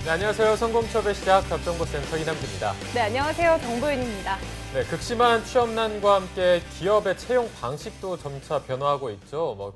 네, 안녕하세요. 성공취업의 시작 접정보센터 이남주입니다. 네, 안녕하세요. 정보윤입니다. 네, 극심한 취업난과 함께 기업의 채용 방식도 점차 변화하고 있죠.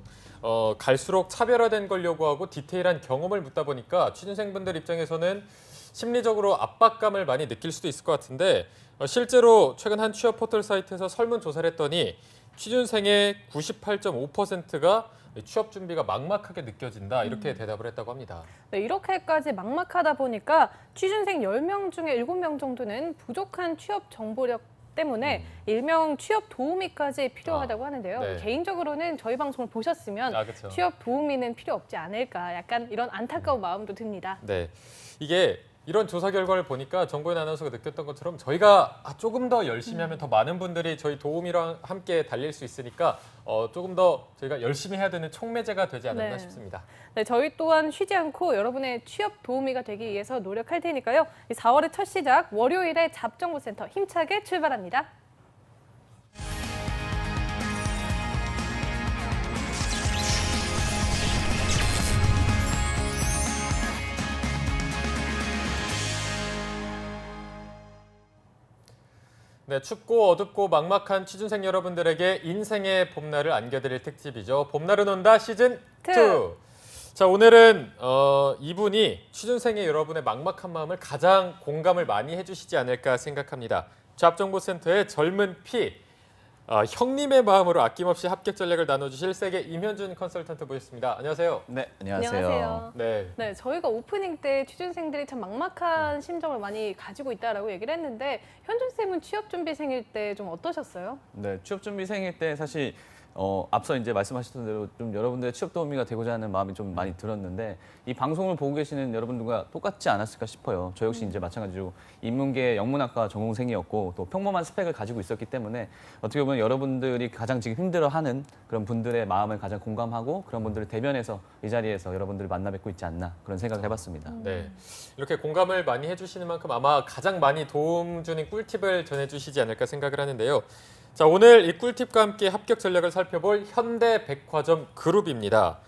갈수록 차별화된 걸 요구하고 디테일한 경험을 묻다 보니까 취준생분들 입장에서는 심리적으로 압박감을 많이 느낄 수도 있을 것 같은데 실제로 최근 한 취업 포털 사이트에서 설문조사를 했더니 취준생의 98.5%가 취업 준비가 막막하게 느껴진다 이렇게 대답을 했다고 합니다. 네, 이렇게까지 막막하다 보니까 취준생 10명 중에 7명 정도는 부족한 취업 정보력 때문에 일명 취업 도우미까지 필요하다고 하는데요. 네. 개인적으로는 저희 방송을 보셨으면 그렇죠. 취업 도우미는 필요 없지 않을까 약간 이런 안타까운 마음도 듭니다. 네, 이게 이런 조사 결과를 보니까 정보연 아나운서가 느꼈던 것처럼 저희가 조금 더 열심히 하면 더 많은 분들이 저희 도우미랑 함께 달릴 수 있으니까 조금 더 저희가 열심히 해야 되는 촉매제가 되지 않았나 네. 싶습니다. 네, 저희 또한 쉬지 않고 여러분의 취업 도우미가 되기 위해서 노력할 테니까요. 4월의 첫 시작 월요일에 잡정보센터 힘차게 출발합니다. 네, 춥고 어둡고 막막한 취준생 여러분들에게 인생의 봄날을 안겨드릴 특집이죠. 봄날은 온다 시즌 2. 자, 오늘은 이분이 취준생의 여러분의 막막한 마음을 가장 공감을 많이 해주시지 않을까 생각합니다. 잡정보센터의 젊은 피, 형님의 마음으로 아낌없이 합격 전략을 나눠주실 세계 임현준 컨설턴트 모셨습니다. 안녕하세요. 네, 안녕하세요. 안녕하세요. 네. 네, 저희가 오프닝 때 취준생들이 참 막막한 심정을 많이 가지고 있다라고 얘기를 했는데 현준 쌤은 취업 준비생일 때 좀 어떠셨어요? 네, 취업 준비생일 때 사실 앞서 이제 말씀하셨던 대로 좀 여러분들의 취업 도우미가 되고자 하는 마음이 좀 많이 들었는데 이 방송을 보고 계시는 여러분들과 똑같지 않았을까 싶어요. 저 역시 이제 마찬가지로 인문계 영문학과 전공생이었고 또 평범한 스펙을 가지고 있었기 때문에 어떻게 보면 여러분들이 가장 지금 힘들어하는 그런 분들의 마음을 가장 공감하고 그런 분들을 대변해서 이 자리에서 여러분들을 만나 뵙고 있지 않나 그런 생각을 해봤습니다. 네, 이렇게 공감을 많이 해주시는 만큼 아마 가장 많이 도움 주는 꿀팁을 전해주시지 않을까 생각을 하는데요. 자, 오늘 이 꿀팁과 함께 합격 전략을 살펴볼 현대백화점 그룹입니다.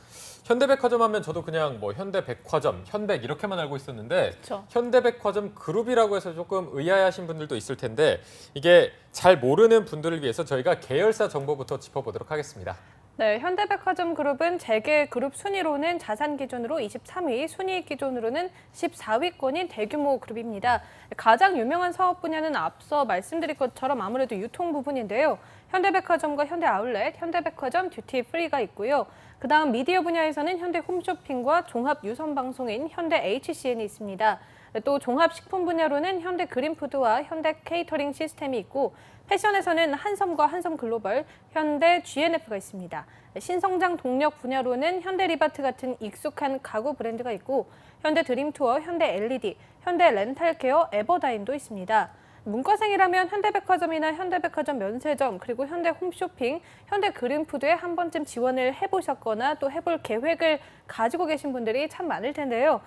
현대백화점 하면 저도 그냥 현대백화점, 현백 이렇게만 알고 있었는데 그렇죠. 현대백화점 그룹이라고 해서 조금 의아해하신 분들도 있을 텐데 이게 잘 모르는 분들을 위해서 저희가 계열사 정보부터 짚어보도록 하겠습니다. 네, 현대백화점 그룹은 재계 그룹 순위로는 자산 기준으로 23위, 순이익 기준으로는 14위권인 대규모 그룹입니다. 가장 유명한 사업 분야는 앞서 말씀드린 것처럼 아무래도 유통 부분인데요. 현대백화점과 현대아울렛, 현대백화점 듀티 프리가 있고요. 그다음 미디어 분야에서는 현대 홈쇼핑과 종합 유선 방송인 현대 HCN이 있습니다. 또 종합식품 분야로는 현대 그린푸드와 현대 케이터링 시스템이 있고 패션에서는 한섬과 한섬글로벌, 현대 GNF가 있습니다. 신성장 동력 분야로는 현대 리바트 같은 익숙한 가구 브랜드가 있고 현대 드림투어, 현대 LED, 현대 렌탈케어, 에버다임도 있습니다. 문과생이라면 현대백화점이나 현대백화점 면세점, 그리고 현대 홈쇼핑, 현대 그린푸드에 한 번쯤 지원을 해보셨거나 또 해볼 계획을 가지고 계신 분들이 참 많을 텐데요.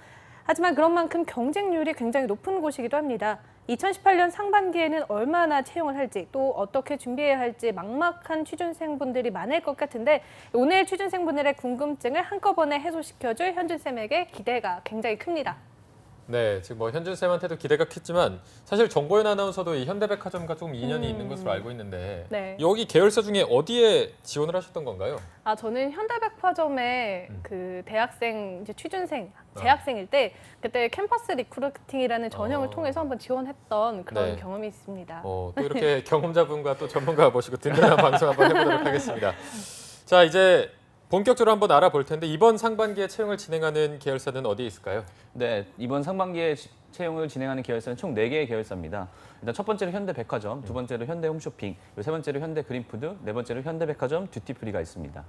하지만 그런 만큼 경쟁률이 굉장히 높은 곳이기도 합니다. 2018년 상반기에는 얼마나 채용을 할지 또 어떻게 준비해야 할지 막막한 취준생분들이 많을 것 같은데 오늘 취준생분들의 궁금증을 한꺼번에 해소시켜줄 현준쌤에게 기대가 굉장히 큽니다. 네, 지금 현준 쌤한테도 기대가 컸지만 사실 정보연 아나운서도 이 현대백화점과 조금 인연이 있는 것으로 알고 있는데 네. 여기 계열사 중에 어디에 지원을 하셨던 건가요? 저는 현대백화점에 그 대학생, 이제 취준생, 재학생일 때 그때 캠퍼스 리크루팅이라는 전형을 통해서 한번 지원했던 그런 네. 경험이 있습니다. 또 이렇게 경험자분과 또 전문가 모시고 든든한 방송 한번 해보도록 하겠습니다. 자, 이제 본격적으로 한번 알아볼 텐데 이번 상반기에 채용을 진행하는 계열사는 어디에 있을까요? 네, 이번 상반기에 채용을 진행하는 계열사는 총 4개의 계열사입니다. 일단 첫 번째로 현대백화점, 두 번째로 현대홈쇼핑, 세 번째로 현대그린푸드, 네 번째로 현대백화점 듀티프리가 있습니다.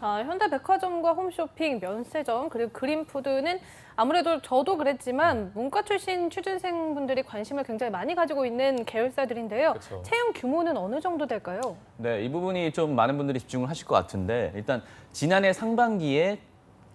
현대백화점과 홈쇼핑, 면세점, 그리고 그린푸드는 아무래도 저도 그랬지만 문과 출신 취준생분들이 관심을 굉장히 많이 가지고 있는 계열사들인데요. 그렇죠. 채용 규모는 어느 정도 될까요? 네, 이 부분이 좀 많은 분들이 집중을 하실 것 같은데 일단 지난해 상반기에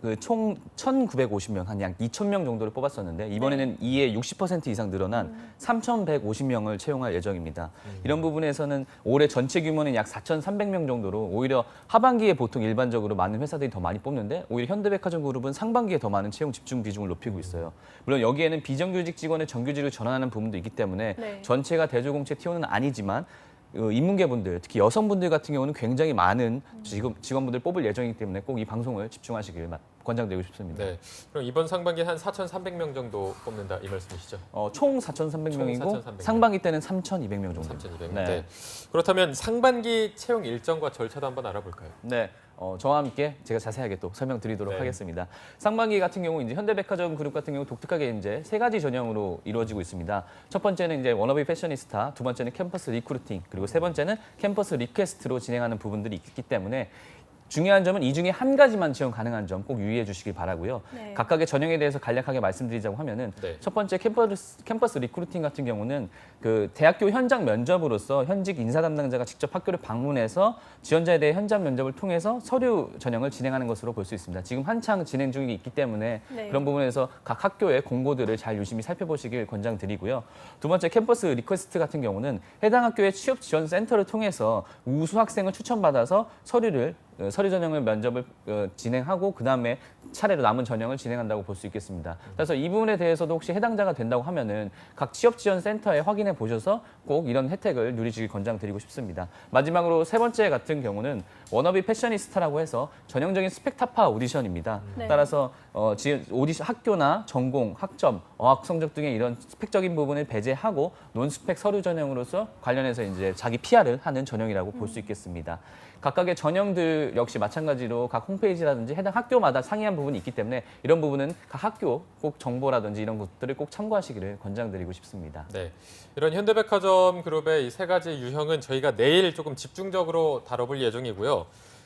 그 총 1,950명, 한 약 2,000명 정도를 뽑았었는데 이번에는 이에 60% 이상 늘어난 3,150명을 채용할 예정입니다. 이런 부분에서는 올해 전체 규모는 약 4,300명 정도로 오히려 하반기에 보통 일반적으로 많은 회사들이 더 많이 뽑는데 오히려 현대백화점 그룹은 상반기에 더 많은 채용 집중 비중을 높이고 있어요. 물론 여기에는 비정규직 직원의 정규직으로 전환하는 부분도 있기 때문에 네. 전체가 대조공채 T1은 아니지만 인문계분들, 특히 여성분들 같은 경우는 굉장히 많은 직원분들 뽑을 예정이기 때문에 꼭 이 방송을 집중하시길 권장드리고 싶습니다. 네. 그럼 이번 상반기에 한 4,300명 정도 뽑는다 이 말씀이시죠? 총 4,300명이고 총 4,300명. 상반기 때는 3,200명 정도. 3,200명. 네. 네. 그렇다면 상반기 채용 일정과 절차도 한번 알아볼까요? 네. 저와 함께 제가 자세하게 또 설명드리도록 네. 하겠습니다. 상반기 같은 경우 이제 현대백화점 그룹 같은 경우 독특하게 이제 세 가지 전형으로 이루어지고 있습니다. 첫 번째는 이제 워너비 패셔니스타, 두 번째는 캠퍼스 리크루팅, 그리고 세 번째는 캠퍼스 리퀘스트로 진행하는 부분들이 있기 때문에 중요한 점은 이 중에 한 가지만 지원 가능한 점 꼭 유의해 주시길 바라고요. 네. 각각의 전형에 대해서 간략하게 말씀드리자고 하면은 네. 첫 번째 캠퍼스 리크루팅 같은 경우는 그 대학교 현장 면접으로서 현직 인사 담당자가 직접 학교를 방문해서 지원자에 대해 현장 면접을 통해서 서류 전형을 진행하는 것으로 볼 수 있습니다. 지금 한창 진행 중이 있기 때문에 네. 그런 부분에서 각 학교의 공고들을 잘 유심히 살펴보시길 권장드리고요. 두 번째 캠퍼스 리퀘스트 같은 경우는 해당 학교의 취업 지원 센터를 통해서 우수 학생을 추천받아서 서류 전형을 면접을 진행하고 그다음에 차례로 남은 전형을 진행한다고 볼 수 있겠습니다. 그래서 이 부분에 대해서도 혹시 해당자가 된다고 하면은 각 취업 지원 센터에 확인해 보셔서 꼭 이런 혜택을 누리시길 권장드리고 싶습니다. 마지막으로 세 번째 같은 경우는 워너비 패셔니스타라고 해서 전형적인 스펙 타파 오디션입니다. 네. 따라서 오디션 학교나 전공, 학점, 어학 성적 등의 이런 스펙적인 부분을 배제하고 논스펙 서류 전형으로서 관련해서 이제 자기 PR을 하는 전형이라고 볼 수 있겠습니다. 각각의 전형들 역시 마찬가지로 각 홈페이지라든지 해당 학교마다 상이한 부분이 있기 때문에 이런 부분은 각 학교 꼭 정보라든지 이런 것들을 꼭 참고하시기를 권장드리고 싶습니다. 네. 이런 현대백화점 그룹의 이 세 가지 유형은 저희가 내일 조금 집중적으로 다뤄볼 예정이고요.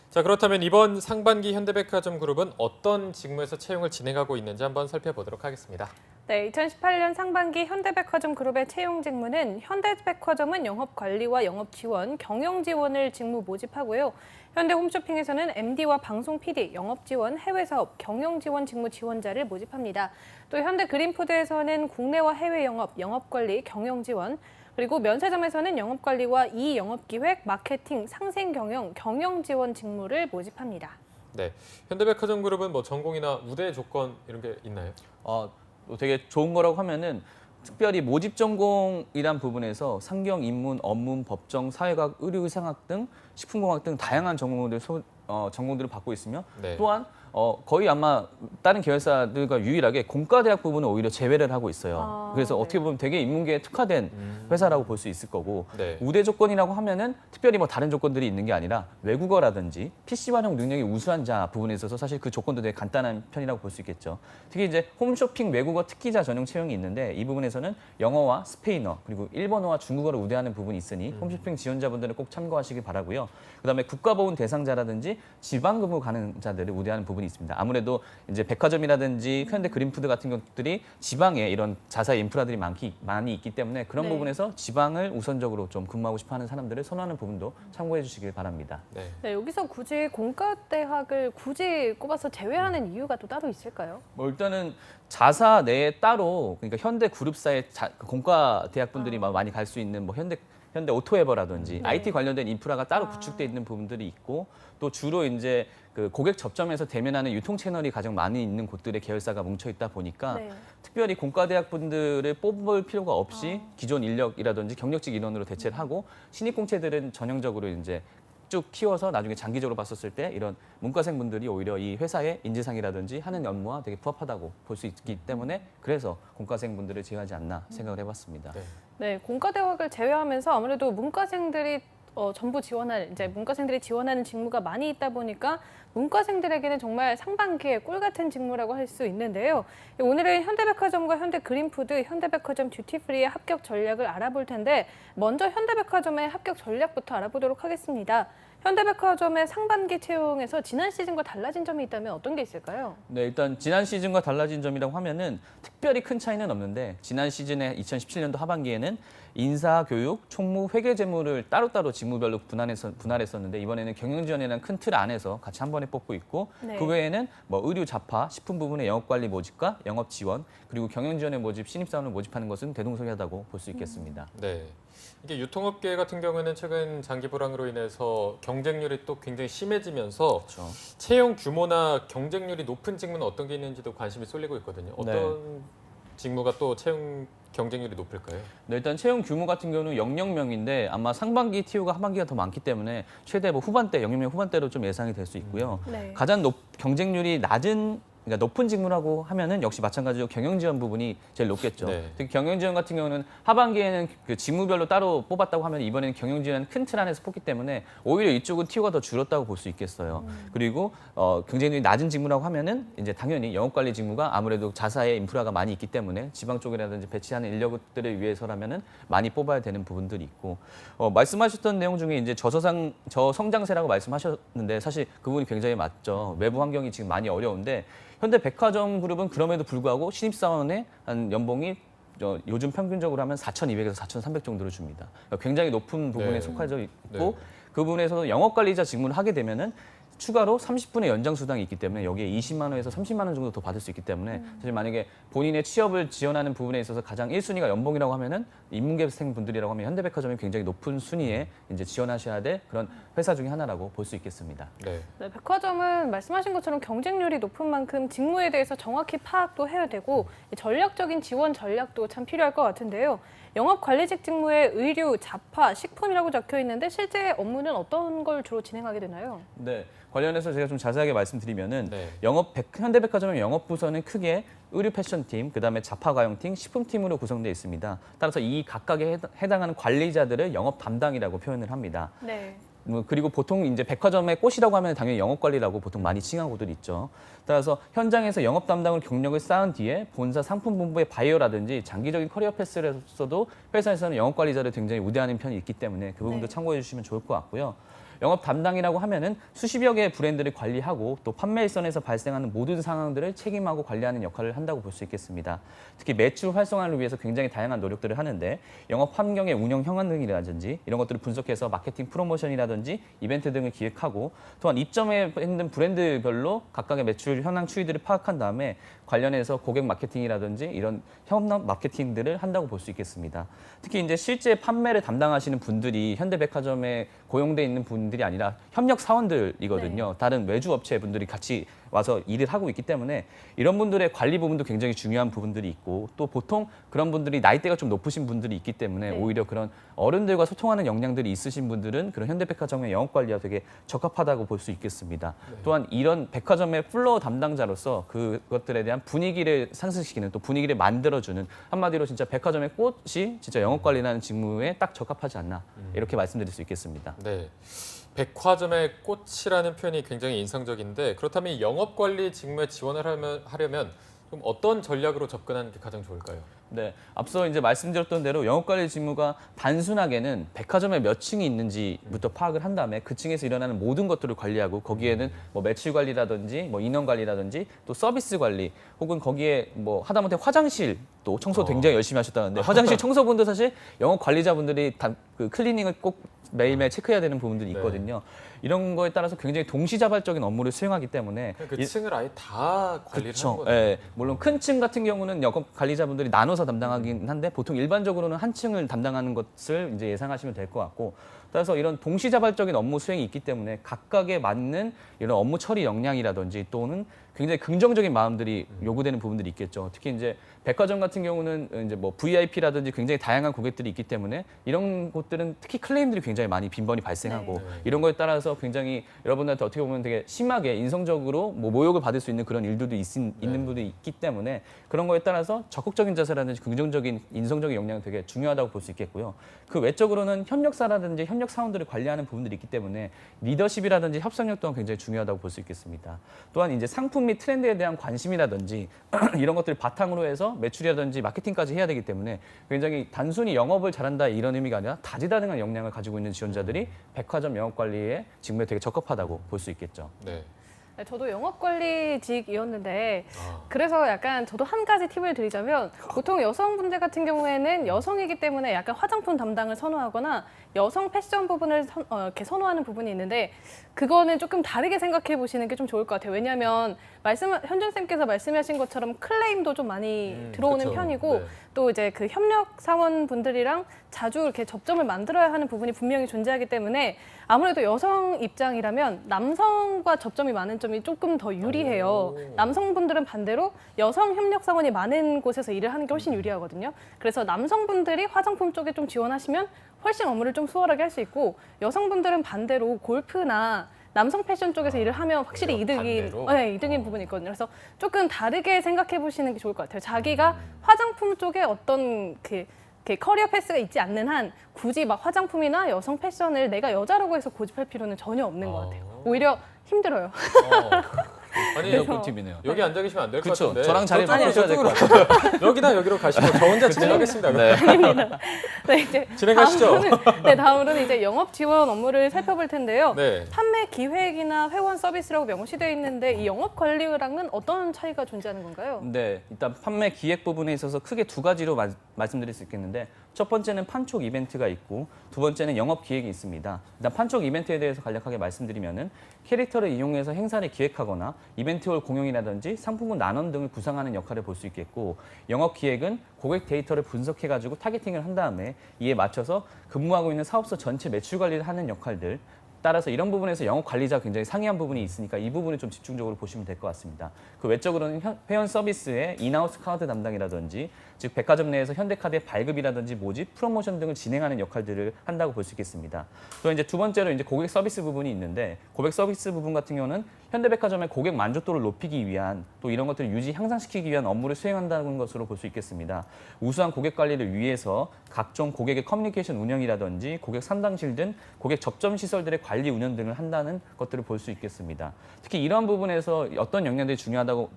자, 그렇다면 이번 상반기 현대백화점 그룹은 어떤 직무에서 채용을 진행하고 있는지 한번 살펴보도록 하겠습니다. 네, 2018년 상반기 현대백화점 그룹의 채용 직무는 현대백화점은 영업관리와 영업지원, 경영지원을 직무 모집하고요. 현대홈쇼핑에서는 MD와 방송 PD, 영업지원, 해외사업, 경영지원 직무 지원자를 모집합니다. 또 현대그린푸드에서는 국내와 해외 영업, 영업관리, 경영지원, 그리고 면세점에서는 영업관리와 이영업기획, 마케팅, 상생경영, 경영지원 직무를 모집합니다. 네. 현대백화점 그룹은 뭐 전공이나 우대 조건 이런 게 있나요? 되게 좋은 거라고 하면은 특별히 모집 전공이란 부분에서 상경, 인문, 업문, 법정, 사회과학, 의료의상학 등 식품공학 등 다양한 전공들을 받고 있으며 네. 또한 거의 아마 다른 계열사들과 유일하게 공과대학 부분은 오히려 제외를 하고 있어요. 그래서 네. 어떻게 보면 되게 인문계에 특화된 회사라고 볼 수 있을 거고 네. 우대 조건이라고 하면은 특별히 뭐 다른 조건들이 있는 게 아니라 외국어라든지 PC 활용 능력이 우수한 자 부분에 있어서 사실 그 조건도 되게 간단한 편이라고 볼 수 있겠죠. 특히 이제 홈쇼핑 외국어 특기자 전용 채용이 있는데 이 부분에서는 영어와 스페인어 그리고 일본어와 중국어를 우대하는 부분이 있으니 홈쇼핑 지원자분들은 꼭 참고하시기 바라고요. 그다음에 국가보훈 대상자라든지 지방근무 가능자들을 우대하는 부분이 있습니다. 아무래도 이제 백화점이라든지 현대 그린푸드 같은 것들이 지방에 이런 자사 인프라들이 많이 있기 때문에 그런 네. 부분에서 지방을 우선적으로 좀 근무하고 싶어하는 사람들을 선호하는 부분도 참고해 주시길 바랍니다. 네. 네, 여기서 굳이 공과대학을 굳이 꼽아서 제외하는 이유가 또 따로 있을까요? 뭐 일단은 자사 내에 따로 그러니까 현대 그룹사의 공과 대학분들이 많이 갈 수 있는 뭐 현대 오토에버라든지 IT 관련된 인프라가 따로 구축돼 있는 부분들이 있고 또 주로 이제 그 고객 접점에서 대면하는 유통 채널이 가장 많이 있는 곳들의 계열사가 뭉쳐 있다 보니까 네. 특별히 공과대학 분들을 뽑을 필요가 없이 기존 인력이라든지 경력직 인원으로 대체를 하고 신입 공채들은 전형적으로 이제 쭉 키워서 나중에 장기적으로 봤었을 때 이런 문과생 분들이 오히려 이 회사의 인지상이라든지 하는 업무와 되게 부합하다고 볼 수 있기 때문에 그래서 공과생 분들을 제외하지 않나 생각을 해봤습니다. 네. 네, 공과대학을 제외하면서 아무래도 문과생들이 전부 문과생들이 지원하는 직무가 많이 있다 보니까 문과생들에게는 정말 상반기에 꿀 같은 직무라고 할 수 있는데요. 오늘은 현대백화점과 현대그린푸드, 현대백화점 듀티프리의 합격 전략을 알아볼 텐데 먼저 현대백화점의 합격 전략부터 알아보도록 하겠습니다. 현대백화점의 상반기 채용에서 지난 시즌과 달라진 점이 있다면 어떤 게 있을까요? 네, 일단 지난 시즌과 달라진 점이라고 하면은 특별히 큰 차이는 없는데 지난 시즌에 2017년도 하반기에는 인사, 교육, 총무, 회계 재무를 따로따로 직무별로 분할했었는데 이번에는 경영지원이라는 큰 틀 안에서 같이 한 번에 뽑고 있고 네. 그 외에는 뭐 의류, 자파, 식품 부분의 영업관리 모집과 영업 지원 그리고 경영지원의 모집, 신입사원을 모집하는 것은 대동소이하다고 볼 수 있겠습니다. 네. 이게 유통업계 같은 경우에는 최근 장기 불황으로 인해서 경쟁률이 또 굉장히 심해지면서 그렇죠. 채용 규모나 경쟁률이 높은 직무는 어떤 게 있는지도 관심이 쏠리고 있거든요. 어떤 직무가 또 채용 경쟁률이 높을까요? 네, 일단 채용 규모 같은 경우는 00명인데 아마 상반기 TO가 하반기가 더 많기 때문에 최대 뭐 후반대, 00명 후반대로 좀 예상이 될 수 있고요. 네. 가장 경쟁률이 낮은 그러니까 높은 직무라고 하면은 역시 마찬가지로 경영지원 부분이 제일 높겠죠. 네. 특히 경영지원 같은 경우는 하반기에는 그 직무별로 따로 뽑았다고 하면 이번에는 경영지원 큰 틀 안에서 뽑기 때문에 오히려 이쪽은 티오가 더 줄었다고 볼 수 있겠어요. 그리고 경쟁률이 낮은 직무라고 하면은 이제 당연히 영업관리 직무가 아무래도 자사의 인프라가 많이 있기 때문에 지방 쪽이라든지 배치하는 인력들을 위해서라면은 많이 뽑아야 되는 부분들이 있고 말씀하셨던 내용 중에 이제 저성장세라고 말씀하셨는데 사실 그 부분이 굉장히 맞죠. 외부 환경이 지금 많이 어려운데 현대백화점 그룹은 그럼에도 불구하고 신입사원의 한 연봉이 요즘 평균적으로 하면 4,200에서 4,300 정도를 줍니다. 그러니까 굉장히 높은 부분에 네. 속해져 있고 네. 그 부분에서도 영업관리자 직무를 하게 되면은 추가로 30분의 연장 수당이 있기 때문에 여기에 20만 원에서 30만 원 정도 더 받을 수 있기 때문에 사실 만약에 본인의 취업을 지원하는 부분에 있어서 가장 1순위가 연봉이라고 하면은 인문계생 분들이라고 하면 현대백화점이 굉장히 높은 순위에 이제 지원하셔야 될 그런 회사 중에 하나라고 볼 수 있겠습니다. 네. 네, 백화점은 말씀하신 것처럼 경쟁률이 높은 만큼 직무에 대해서 정확히 파악도 해야 되고 전략적인 지원 전략도 참 필요할 것 같은데요. 영업관리직 직무에 의류, 자파, 식품이라고 적혀 있는데 실제 업무는 어떤 걸 주로 진행하게 되나요? 네, 관련해서 제가 좀 자세하게 말씀드리면은 네. 현대백화점의 영업 부서는 크게 의류 패션팀, 그다음에 자파가용팀, 식품팀으로 구성되어 있습니다. 따라서 이 각각에 해당하는 관리자들을 영업 담당이라고 표현을 합니다. 네. 그리고 보통 이제 백화점의 꽃이라고 하면 당연히 영업관리라고 보통 많이 칭하고들 있죠. 따라서 현장에서 영업 담당을 경력을 쌓은 뒤에 본사 상품본부의 바이어라든지 장기적인 커리어 패스를 했어도 회사에서는 영업관리자를 굉장히 우대하는 편이 있기 때문에 그 부분도 네. 참고해 주시면 좋을 것 같고요. 영업 담당이라고 하면은 수십여 개의 브랜드를 관리하고 또 판매 일선에서 발생하는 모든 상황들을 책임하고 관리하는 역할을 한다고 볼 수 있겠습니다. 특히 매출 활성화를 위해서 굉장히 다양한 노력들을 하는데 영업 환경의 운영 현황 등이라든지 이런 것들을 분석해서 마케팅 프로모션이라든지 이벤트 등을 기획하고 또한 입점에 있는 브랜드별로 각각의 매출 현황 추이들을 파악한 다음에 관련해서 고객 마케팅이라든지 이런 협업 마케팅들을 한다고 볼 수 있겠습니다. 특히 이제 실제 판매를 담당하시는 분들이 현대백화점에 고용돼 있는 분들이 아니라 협력 사원들이거든요. 다른 외주 업체 분들이 같이 와서 일을 하고 있기 때문에 이런 분들의 관리 부분도 굉장히 중요한 부분들이 있고 또 보통 그런 분들이 나이대가 좀 높으신 분들이 있기 때문에 네. 오히려 그런 어른들과 소통하는 역량들이 있으신 분들은 그런 현대백화점의 영업관리와 되게 적합하다고 볼 수 있겠습니다. 또한 이런 백화점의 플로어 담당자로서 그것들에 대한 분위기를 상승시키는 또 분위기를 만들어주는 한마디로 진짜 백화점의 꽃이 진짜 영업관리라는 직무에 딱 적합하지 않나 이렇게 말씀드릴 수 있겠습니다. 네. 백화점의 꽃이라는 표현이 굉장히 인상적인데 그렇다면 이 영업관리 직무에 지원을 하려면 좀 어떤 전략으로 접근하는 게 가장 좋을까요? 네, 앞서 이제 말씀드렸던 대로 영업관리 직무가 단순하게는 백화점에 몇 층이 있는지부터 파악을 한 다음에 그 층에서 일어나는 모든 것들을 관리하고 거기에는 뭐 매출 관리라든지 뭐 인원 관리라든지 또 서비스 관리 혹은 거기에 뭐 하다못해 화장실 또 청소 굉장히 열심히 하셨다는데 화장실 청소분도 사실 영업 관리자분들이 그 클리닝을 꼭 매일매일 체크해야 되는 부분들이 있거든요. 이런 거에 따라서 굉장히 동시자발적인 업무를 수행하기 때문에 그 층을 아예 다 관리를 하는 그렇죠. 거죠. 예, 물론 큰 층 같은 경우는 영업 관리자분들이 나눠서 담당하긴 한데 보통 일반적으로는 한 층을 담당하는 것을 이제 예상하시면 될 것 같고 따라서 이런 동시자발적인 업무 수행이 있기 때문에 각각에 맞는 이런 업무 처리 역량이라든지 또는 굉장히 긍정적인 마음들이 요구되는 부분들이 있겠죠. 특히 이제 백화점 같은 경우는 이제 뭐 VIP라든지 굉장히 다양한 고객들이 있기 때문에 이런 곳들은 특히 클레임들이 굉장히 많이 빈번히 발생하고 이런 거에 따라서 굉장히 여러분들한테 어떻게 보면 되게 심하게 인성적으로 뭐 모욕을 받을 수 있는 그런 일들도 있는 분들이 있기 때문에 그런 거에 따라서 적극적인 자세라든지 긍정적인 인성적인 역량은 되게 중요하다고 볼 수 있겠고요. 그 외적으로는 협력사라든지 협력 사원들을 관리하는 부분들이 있기 때문에 리더십이라든지 협상력 또한 굉장히 중요하다고 볼 수 있겠습니다. 또한 이제 상품 및 트렌드에 대한 관심이라든지 이런 것들을 바탕으로 해서 매출이라든지 마케팅까지 해야 되기 때문에 굉장히 단순히 영업을 잘한다 이런 의미가 아니라 다재다능한 역량을 가지고 있는 지원자들이 백화점 영업관리의 직무에 되게 적합하다고 볼 수 있겠죠. 네. 네, 저도 영업관리직이었는데 아. 그래서 약간 저도 한 가지 팁을 드리자면 보통 여성분들 같은 경우에는 여성이기 때문에 약간 화장품 담당을 선호하거나 여성 패션 부분을 이렇게 선호하는 부분이 있는데 그거는 조금 다르게 생각해 보시는 게 좀 좋을 것 같아요. 왜냐하면 현준 쌤께서 말씀하신 것처럼 클레임도 좀 많이 들어오는 그쵸. 편이고 네. 또 이제 그 협력 사원분들이랑 자주 이렇게 접점을 만들어야 하는 부분이 분명히 존재하기 때문에 아무래도 여성 입장이라면 남성과 접점이 많은 점이 조금 더 유리해요. 오. 남성분들은 반대로 여성 협력 사원이 많은 곳에서 일을 하는 게 훨씬 유리하거든요. 그래서 남성분들이 화장품 쪽에 좀 지원하시면 훨씬 업무를 좀 수월하게 할 수 있고 여성분들은 반대로 골프나 남성 패션 쪽에서 일을 하면 확실히 오히려 반대로? 이득인 부분이 있거든요. 그래서 조금 다르게 생각해 보시는 게 좋을 것 같아요. 자기가 화장품 쪽에 어떤 커리어 패스가 있지 않는 한 굳이 막 화장품이나 여성 패션을 내가 여자라고 해서 고집할 필요는 전혀 없는 것 같아요. 오히려 힘들어요. 아니 이거 꿀팁이네요. 여기 앉아 계시면 안 될 것 그쵸. 같은데. 저랑 자리 저쪽으로, 바꾸셔야 될것 저쪽으로. 여기나 여기로 가시고 저 혼자 진행하겠습니다. 네. 네, 이제 진행하시죠. 다음으로는 이제 영업 지원 업무를 살펴볼 텐데요. 네. 판매 기획이나 회원 서비스라고 명시되어 있는데 이 영업 관리랑은 어떤 차이가 존재하는 건가요? 네, 일단 판매 기획 부분에 있어서 크게 두 가지로 말씀드릴 수 있겠는데 첫 번째는 판촉 이벤트가 있고 두 번째는 영업 기획이 있습니다. 일단 판촉 이벤트에 대해서 간략하게 말씀드리면은 캐릭터를 이용해서 행사를 기획하거나 이벤트홀 공연이라든지 상품군 난원 등을 구상하는 역할을 볼 수 있겠고 영업 기획은 고객 데이터를 분석해가지고 타겟팅을 한 다음에 이에 맞춰서 근무하고 있는 사업소 전체 매출 관리를 하는 역할들 따라서 이런 부분에서 영업 관리자가 굉장히 상이한 부분이 있으니까 이 부분을 좀 집중적으로 보시면 될 것 같습니다. 그 외적으로는 회원 서비스의 인하우스 카드 담당이라든지 즉 백화점 내에서 현대카드의 발급이라든지 모집, 프로모션 등을 진행하는 역할들을 한다고 볼 수 있겠습니다. 또 이제 두 번째로 이제 고객 서비스 부분이 있는데 고객 서비스 부분 같은 경우는 현대백화점의 고객 만족도를 높이기 위한 또 이런 것들을 유지 향상시키기 위한 업무를 수행한다는 것으로 볼 수 있겠습니다. 우수한 고객 관리를 위해서 각종 고객의 커뮤니케이션 운영이라든지 고객 상담실 등 고객 접점 시설들의 관리 운영 등을 한다는 것들을 볼 수 있겠습니다. 특히 이런 부분에서 어떤 역량들이 중요하다고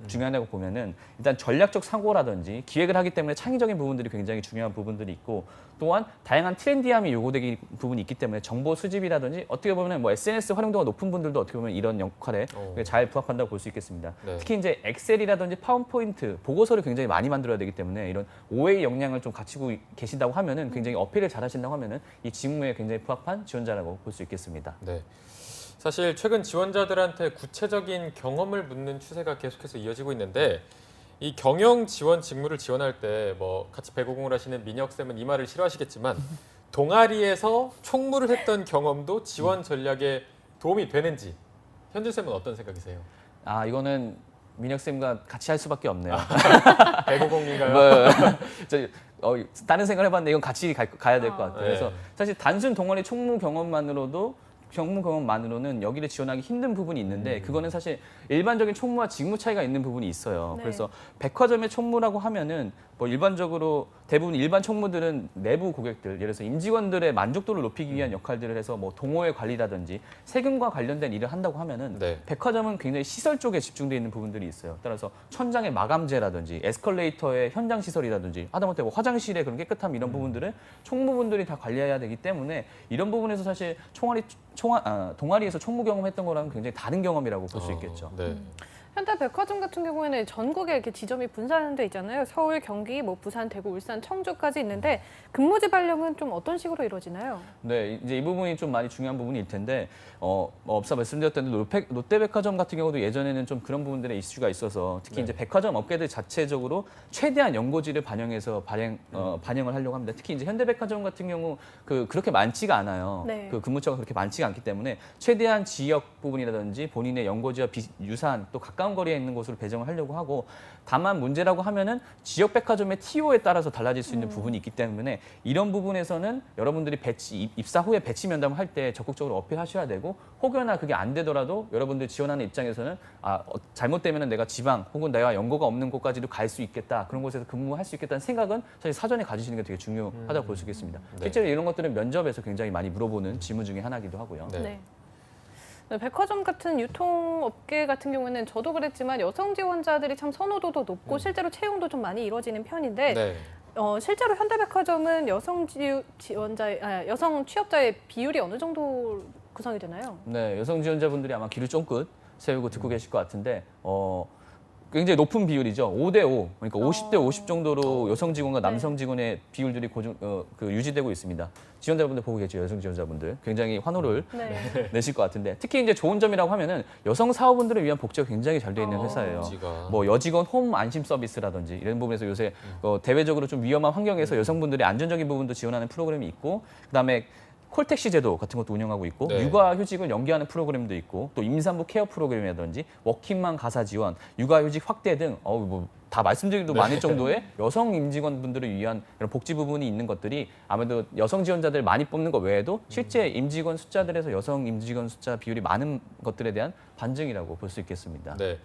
보면은 일단 전략적 사고라든지 기획을 하기 때문에 창의적인 부분들이 굉장히 중요한 부분들이 있고 또한 다양한 트렌디함이 요구되기 부분이 있기 때문에 정보 수집이라든지 어떻게 보면 뭐 SNS 활용도가 높은 분들도 어떻게 보면 이런 역할에 잘 부합한다고 볼 수 있겠습니다. 네. 특히 이제 엑셀이라든지 파워포인트 보고서를 굉장히 많이 만들어야 되기 때문에 이런 OA 역량을 좀 갖추고 계신다고 하면은 굉장히 어필을 잘 하신다고 하면은 이 직무에 굉장히 부합한 지원자라고 볼 수 있겠습니다. 네. 사실 최근 지원자들한테 구체적인 경험을 묻는 추세가 계속해서 이어지고 있는데 이 경영 지원 직무를 지원할 때 뭐 같이 배구공을 하시는 민혁 쌤은 이 말을 싫어하시겠지만 동아리에서 총무를 했던 경험도 지원 전략에 도움이 되는지 현준 쌤은 어떤 생각이세요? 아 이거는 민혁 쌤과 같이 할 수밖에 없네요. 배구공인가요? 다른 생각을 해봤는데 이건 같이 가야 될 것 같아요. 네. 그래서 사실 단순 동아리 총무 경험만으로는 여기를 지원하기 힘든 부분이 있는데 그거는 사실 일반적인 총무와 직무 차이가 있는 부분이 있어요. 네. 그래서 백화점의 총무라고 하면은 뭐 일반적으로 대부분 일반 총무들은 내부 고객들, 예를 들어서 임직원들의 만족도를 높이기 위한 역할들을 해서 뭐 동호회 관리라든지 세금과 관련된 일을 한다고 하면은 네. 백화점은 굉장히 시설 쪽에 집중되어 있는 부분들이 있어요. 따라서 천장의 마감재라든지 에스컬레이터의 현장 시설이라든지 하다못해 뭐 화장실의 그런 깨끗함 이런 부분들을 총무분들이 다 관리해야 되기 때문에 이런 부분에서 사실 동아리에서 총무 경험했던 거랑은 굉장히 다른 경험이라고 볼 수 있겠죠. 네. 현대백화점 같은 경우에는 전국에 이렇게 지점이 분산돼 있잖아요. 서울, 경기, 뭐 부산, 대구, 울산, 청주까지 있는데 근무지 발령은 좀 어떤 식으로 이루어지나요? 네, 이제 이 부분이 좀 많이 중요한 부분일 텐데, 앞서 말씀드렸던 롯데백화점 같은 경우도 예전에는 좀 그런 부분들의 이슈가 있어서 특히 네. 이제 백화점 업계들 자체적으로 최대한 연고지를 반영해서 반영을 하려고 합니다. 특히 이제 현대백화점 같은 경우 그렇게 많지가 않아요. 네. 그 근무처가 그렇게 많지가 않기 때문에 최대한 지역 부분이라든지 본인의 연고지와 유사한 또 가까운 거리에 있는 곳으로 배정을 하려고 하고 다만 문제라고 하면은 지역 백화점의 TO에 따라서 달라질 수 있는 부분이 있기 때문에 이런 부분에서는 여러분들이 입사 후에 배치 면담을 할 때 적극적으로 어필하셔야 되고 혹여나 그게 안 되더라도 여러분들 지원하는 입장에서는 잘못되면은 내가 지방 혹은 내가 연고가 없는 곳까지도 갈 수 있겠다 그런 곳에서 근무할 수 있겠다는 생각은 사실 사전에 가지시는 게 되게 중요하다고 볼 수 있겠습니다. 네. 실제로 이런 것들은 면접에서 굉장히 많이 물어보는 질문 중에 하나이기도 하고요. 네. 네, 백화점 같은 유통업계 같은 경우에는 저도 그랬지만 여성 지원자들이 참 선호도도 높고 실제로 채용도 좀 많이 이루어지는 편인데 네. 실제로 현대백화점은 여성 취업자의 비율이 어느 정도 구성이 되나요? 네, 여성 지원자분들이 아마 귀를 쫑긋 세우고 듣고 계실 것 같은데 굉장히 높은 비율이죠. 5대5. 그러니까 50대 50 정도로 여성 직원과 남성 직원의 비율들이 유지되고 있습니다. 지원자분들 보고 계시죠, 여성 지원자분들. 굉장히 환호를 네. 내실 것 같은데 특히 이제 좋은 점이라고 하면은 여성 사업원들을 위한 복지가 굉장히 잘 돼 있는 회사예요. 복지가. 뭐 여직원 홈 안심 서비스라든지 이런 부분에서 요새 대외적으로 좀 위험한 환경에서 여성분들의 안전적인 부분도 지원하는 프로그램이 있고 그다음에 콜택시 제도 같은 것도 운영하고 있고 네. 육아휴직을 연계하는 프로그램도 있고 또 임산부 케어 프로그램이라든지 워킹맘 가사 지원, 육아휴직 확대 등 다 말씀드리기도 많을 정도의 여성 임직원분들을 위한 이런 복지 부분이 있는 것들이 아무래도 여성 지원자들 많이 뽑는 것 외에도 실제 임직원 숫자들에서 여성 임직원 숫자 비율이 많은 것들에 대한 반증이라고 볼 수 있겠습니다. 네.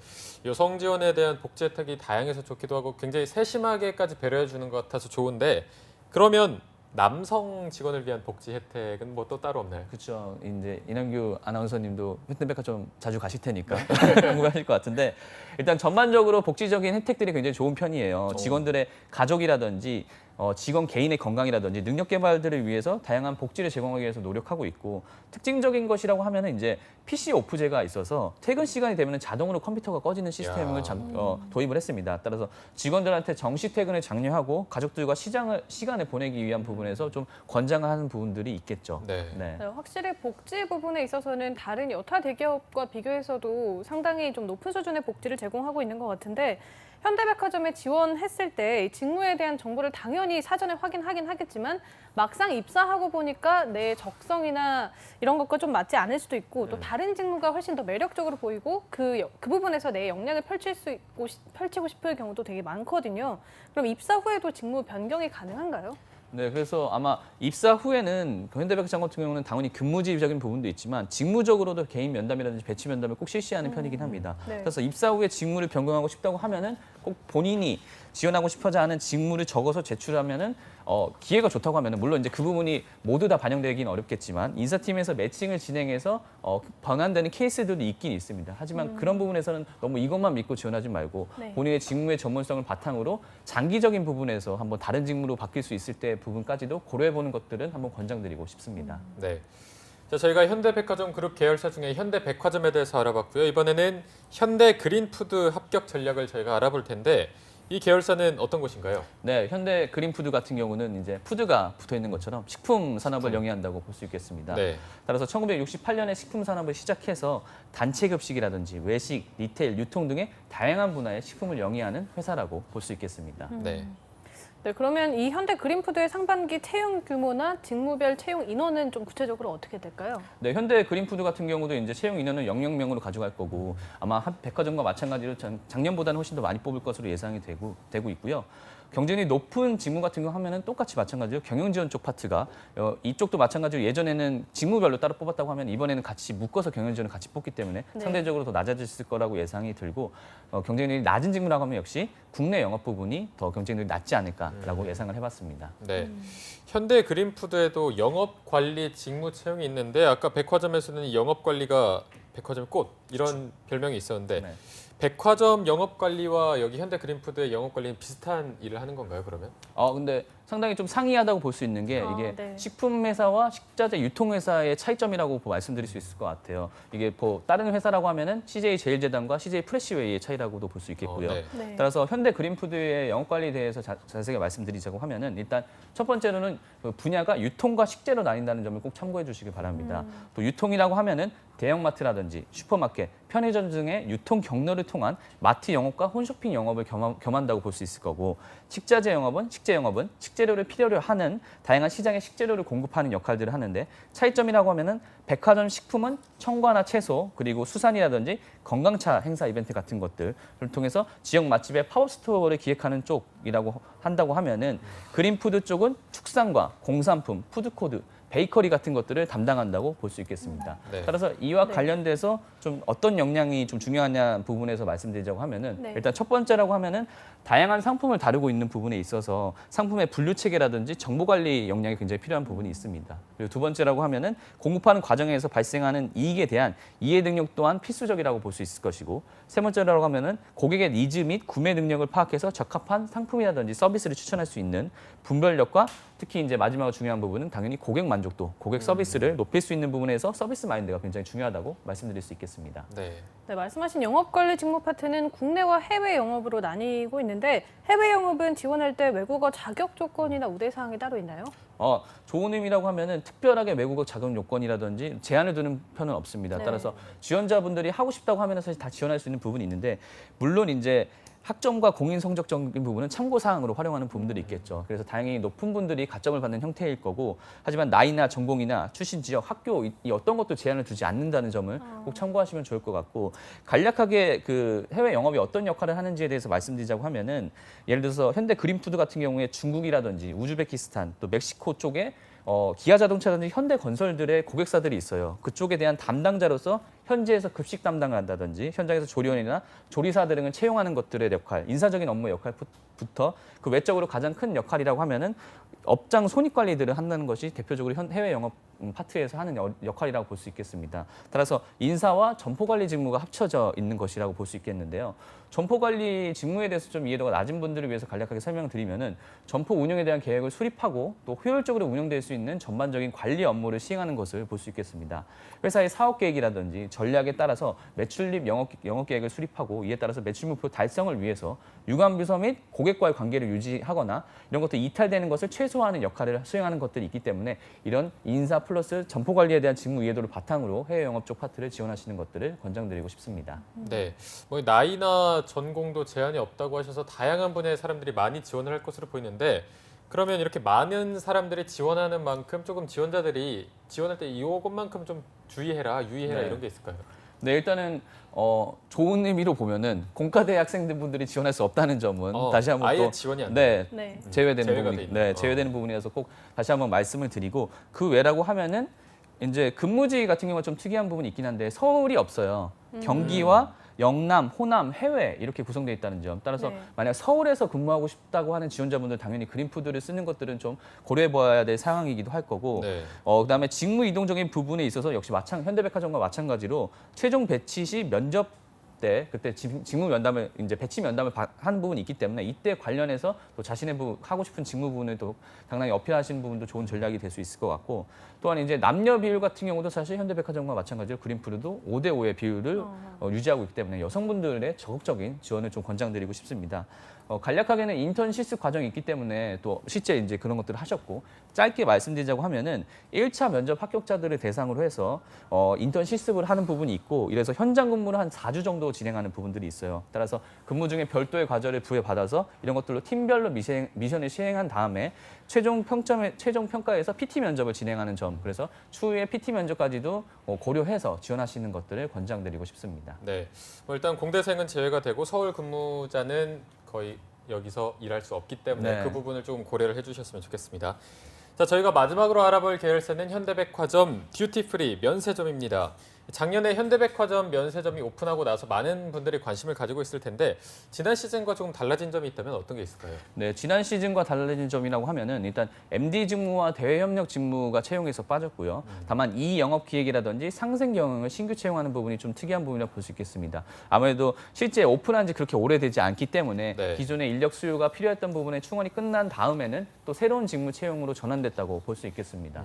여성 지원에 대한 복지 혜택이 다양해서 좋기도 하고 굉장히 세심하게까지 배려해 주는 것 같아서 좋은데 그러면 남성 직원을 위한 복지 혜택은 뭐 또 따로 없나요? 그렇죠. 이제 이남규 아나운서님도 현대백화점 자주 가실 테니까 궁금하실 것 같은데 일단 전반적으로 복지적인 혜택들이 굉장히 좋은 편이에요. 직원들의 가족이라든지 직원 개인의 건강이라든지 능력 개발들을 위해서 다양한 복지를 제공하기 위해서 노력하고 있고 특징적인 것이라고 하면은 이제 PC 오프제가 있어서 퇴근 시간이 되면 자동으로 컴퓨터가 꺼지는 시스템을 도입을 했습니다. 따라서 직원들한테 정시 퇴근을 장려하고 가족들과 시간을 보내기 위한 부분에서 좀 권장하는 부분들이 있겠죠. 네. 네, 확실히 복지 부분에 있어서는 다른 여타 대기업과 비교해서도 상당히 좀 높은 수준의 복지를 제공하고 있는 것 같은데 현대백화점에 지원했을 때 직무에 대한 정보를 당연히 사전에 확인하긴 하겠지만 막상 입사하고 보니까 내 적성이나 이런 것과 좀 맞지 않을 수도 있고 또 다른 직무가 훨씬 더 매력적으로 보이고 그 부분에서 내 역량을 펼치고 싶을 경우도 되게 많거든요. 그럼 입사 후에도 직무 변경이 가능한가요? 네, 그래서 아마 입사 후에는 현대백화점 같은 경우는 당연히 근무지휘적인 부분도 있지만 직무적으로도 개인 면담이라든지 배치 면담을 꼭 실시하는 편이긴 합니다. 네. 그래서 입사 후에 직무를 변경하고 싶다고 하면은 꼭 본인이 지원하고 싶어자 하는 직무를 적어서 제출하면은 기회가 좋다고 하면은 물론 이제 그 부분이 모두 다 반영되긴 어렵겠지만 인사팀에서 매칭을 진행해서 변환되는 케이스들도 있긴 있습니다. 하지만 그런 부분에서는 너무 이것만 믿고 지원하지 말고 네. 본인의 직무의 전문성을 바탕으로 장기적인 부분에서 한번 다른 직무로 바뀔 수 있을 때 부분까지도 고려해보는 것들은 한번 권장드리고 싶습니다. 네. 자, 저희가 현대백화점 그룹 계열사 중에 현대백화점에 대해서 알아봤고요. 이번에는 현대그린푸드 합격 전략을 저희가 알아볼 텐데 이 계열사는 어떤 곳인가요? 네, 현대 그린푸드 같은 경우는 이제 푸드가 붙어 있는 것처럼 식품 산업을 영위한다고 볼 수 있겠습니다. 네. 따라서 1968년에 식품 산업을 시작해서 단체 급식이라든지 외식, 리테일, 유통 등의 다양한 분야의 식품을 영위하는 회사라고 볼 수 있겠습니다. 네. 네, 그러면 이 현대그린푸드의 상반기 채용 규모나 직무별 채용 인원은 좀 구체적으로 어떻게 될까요? 네, 현대 그린푸드 같은 경우도 이제 채용 인원을 0명으로 가져갈 거고 아마 백화점과 마찬가지로 작년보다는 훨씬 더 많이 뽑을 것으로 예상이 되고 있고요. 경쟁이 높은 직무 같은 경우 하면은 똑같이 마찬가지로 경영지원 쪽 파트가 이쪽도 마찬가지로 예전에는 직무별로 따로 뽑았다고 하면 이번에는 같이 묶어서 경영지원을 같이 뽑기 때문에 네. 상대적으로 더 낮아졌을 거라고 예상이 들고 경쟁률이 낮은 직무라고 하면 역시 국내 영업 부분이 더 경쟁률이 낮지 않을까라고 예상을 해봤습니다. 네. 현대그린푸드에도 영업관리 직무 채용이 있는데 아까 백화점에서는 영업관리가 백화점의 꽃 이런 별명이 있었는데 네. 백화점 영업관리와 여기 현대그린푸드의 영업관리는 비슷한 일을 하는 건가요, 그러면? 근데 상당히 좀 상이하다고 볼 수 있는 게 이게 네. 식품회사와 식자재 유통회사의 차이점이라고 말씀드릴 수 있을 것 같아요. 이게 다른 회사라고 하면은 CJ 제일제당과 CJ 프레시웨이의 차이라고도 볼 수 있겠고요. 네. 네. 따라서 현대 그린푸드의 영업관리에 대해서 자세하게 말씀드리자고 하면은 일단 첫 번째로는 그 분야가 유통과 식재로 나뉜다는 점을 꼭 참고해 주시기 바랍니다. 또 유통이라고 하면은 대형마트라든지 슈퍼마켓, 편의점 등의 유통 경로를 통한 마트 영업과 홈쇼핑 영업을 겸한다고 볼 수 있을 거고 식자재 영업은 식재 영업은 식재료를 필요로 하는 다양한 시장의 식재료를 공급하는 역할들을 하는데 차이점이라고 하면은 백화점 식품은 청과나 채소 그리고 수산이라든지 건강차 행사 이벤트 같은 것들을 통해서 지역 맛집의 팝업 스토어를 기획하는 쪽이라고 한다고 하면은 그린푸드 쪽은 축산과 공산품, 푸드코드 베이커리 같은 것들을 담당한다고 볼 수 있겠습니다. 네. 따라서 이와 네. 관련돼서 좀 어떤 역량이 좀 중요하냐 부분에서 말씀드리자고 하면은 네. 일단 첫 번째라고 하면은 다양한 상품을 다루고 있는 부분에 있어서 상품의 분류 체계라든지 정보 관리 역량이 굉장히 필요한 부분이 있습니다. 그리고 두 번째라고 하면은 공급하는 과정에서 발생하는 이익에 대한 이해 능력 또한 필수적이라고 볼 수 있을 것이고, 세 번째라고 하면은 고객의 니즈 및 구매 능력을 파악해서 적합한 상품이라든지 서비스를 추천할 수 있는 분별력과, 특히 이제 마지막으로 중요한 부분은 당연히 고객 만족도, 고객 서비스를 높일 수 있는 부분에서 서비스 마인드가 굉장히 중요하다고 말씀드릴 수 있겠습니다. 네. 네, 말씀하신 영업관리 직무 파트는 국내와 해외 영업으로 나뉘고 있는데 해외 영업은 지원할 때 외국어 자격 조건이나 우대사항이 따로 있나요? 좋은 의미라고 하면은 특별하게 외국어 자격 요건이라든지 제한을 두는 편은 없습니다. 네. 따라서 지원자분들이 하고 싶다고 하면 사실 다 지원할 수 있는 부분이 있는데, 물론 이제 학점과 공인 성적적인 부분은 참고 사항으로 활용하는 부분들이 있겠죠. 그래서 다행히 높은 분들이 가점을 받는 형태일 거고, 하지만 나이나 전공이나 출신 지역, 학교 이 어떤 것도 제한을 두지 않는다는 점을 꼭 참고하시면 좋을 것 같고, 간략하게 그 해외 영업이 어떤 역할을 하는지에 대해서 말씀드리자고 하면은, 예를 들어서 현대 그린푸드 같은 경우에 중국이라든지 우즈베키스탄 또 멕시코 쪽에 기아 자동차라든지 현대 건설들의 고객사들이 있어요. 그쪽에 대한 담당자로서 현지에서 급식 담당을 한다든지 현장에서 조리원이나 조리사 등을 채용하는 것들의 역할, 인사적인 업무 역할부터 그 외적으로 가장 큰 역할이라고 하면은 업장 손익 관리들을 한다는 것이 대표적으로 해외 영업 파트에서 하는 역할이라고 볼 수 있겠습니다. 따라서 인사와 점포 관리 직무가 합쳐져 있는 것이라고 볼 수 있겠는데요. 점포 관리 직무에 대해서 좀 이해도가 낮은 분들을 위해서 간략하게 설명드리면은, 점포 운영에 대한 계획을 수립하고 또 효율적으로 운영될 수 있는 전반적인 관리 업무를 시행하는 것을 볼 수 있겠습니다. 회사의 사업 계획이라든지 전략에 따라서 매출립 영업 계획을 수립하고, 이에 따라서 매출 목표 달성을 위해서 유관 부서 및 고객과의 관계를 유지하거나 이런 것들 이탈되는 것을 최소화하는 역할을 수행하는 것들이 있기 때문에, 이런 인사 플러스 점포 관리에 대한 직무 이해도를 바탕으로 해외 영업 쪽 파트를 지원하시는 것들을 권장드리고 싶습니다. 네. 뭐 나이나 전공도 제한이 없다고 하셔서 다양한 분야의 사람들이 많이 지원을 할 것으로 보이는데, 그러면 이렇게 많은 사람들이 지원하는 만큼 조금 지원자들이 지원할 때 이것만큼 좀 주의해라, 유의해라 네. 이런 게 있을까요? 네, 일단은 좋은 의미로 보면은 공과대 학생분들이 지원할 수 없다는 점은 다시 한번 아예 또 지원이 안 네, 네. 제외되는 제외가 돼 부분이 있네요. 제외되는 부분이라서 꼭 다시 한번 말씀을 드리고, 그 외라고 하면은 이제 근무지 같은 경우가 좀 특이한 부분이 있긴 한데 서울이 없어요. 경기와 영남, 호남, 해외 이렇게 구성되어 있다는 점. 따라서 네. 만약 서울에서 근무하고 싶다고 하는 지원자분들 당연히 그린푸드를 쓰는 것들은 좀 고려해 봐야 될 상황이기도 할 거고, 네. 그다음에 직무 이동적인 부분에 있어서 역시 현대백화점과 마찬가지로 최종 배치 시 면접 때 그때 직무 면담을 이제 배치 면담을 하는 부분이 있기 때문에, 이때 관련해서 또 자신의 하고 싶은 직무 부분을 또 당당히 어필하시는 부분도 좋은 전략이 될 수 있을 것 같고, 또한 이제 남녀 비율 같은 경우도 사실 현대백화점과 마찬가지로 그린푸드도 5대5의 비율을 유지하고 있기 때문에 여성분들의 적극적인 지원을 좀 권장드리고 싶습니다. 간략하게는 인턴 실습 과정이 있기 때문에 또 실제 이제 그런 것들을 하셨고, 짧게 말씀드리자고 하면은 1차 면접 합격자들을 대상으로 해서 인턴 실습을 하는 부분이 있고, 이래서 현장 근무를 한 4주 정도 진행하는 부분들이 있어요. 따라서 근무 중에 별도의 과제를 부여받아서 이런 것들로 팀별로 미션을 시행한 다음에 최종 평가에서 PT 면접을 진행하는 점, 그래서 추후에 PT 면접까지도 고려해서 지원하시는 것들을 권장드리고 싶습니다. 네. 뭐 일단 공대생은 제외가 되고 서울 근무자는 거의 여기서 일할 수 없기 때문에 네. 그 부분을 좀 고려를 해주셨으면 좋겠습니다. 자, 저희가 마지막으로 알아볼 계열사는 현대백화점 듀티프리 면세점입니다. 작년에 현대백화점 면세점이 오픈하고 나서 많은 분들이 관심을 가지고 있을 텐데, 지난 시즌과 조금 달라진 점이 있다면 어떤 게 있을까요? 네, 지난 시즌과 달라진 점이라고 하면은 일단 MD 직무와 대외 협력 직무가 채용에서 빠졌고요. 다만 이 영업 기획이라든지 상생 경영을 신규 채용하는 부분이 좀 특이한 부분이라고 볼 수 있겠습니다. 아무래도 실제 오픈한 지 그렇게 오래되지 않기 때문에 네. 기존의 인력 수요가 필요했던 부분의 충원이 끝난 다음에는 또 새로운 직무 채용으로 전환됐다고 볼 수 있겠습니다.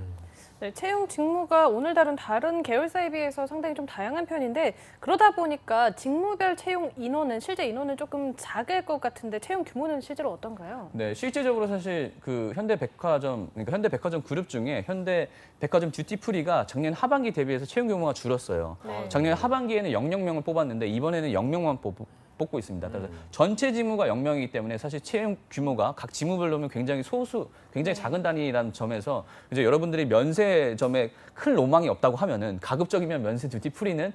네, 채용 직무가 오늘 다른 계열사에 비해서 상당히 좀 다양한 편인데, 그러다 보니까 직무별 채용 인원은 실제 인원은 조금 작을 것 같은데 채용 규모는 실제로 어떤가요? 네, 실제적으로 사실 그 현대백화점 그룹 중에 현대백화점 듀티프리가 작년 하반기 대비해서 채용 규모가 줄었어요. 네. 작년 하반기에는 00명을 뽑았는데 이번에는 0명만 뽑고 있습니다. 따라서 전체 직무가 0명이기 때문에 사실 채용 규모가 각 직무별로는 굉장히 굉장히 작은 단위라는 점에서 이제 여러분들이 면세점에 큰 로망이 없다고 하면은 가급적이면 면세 듀티프리는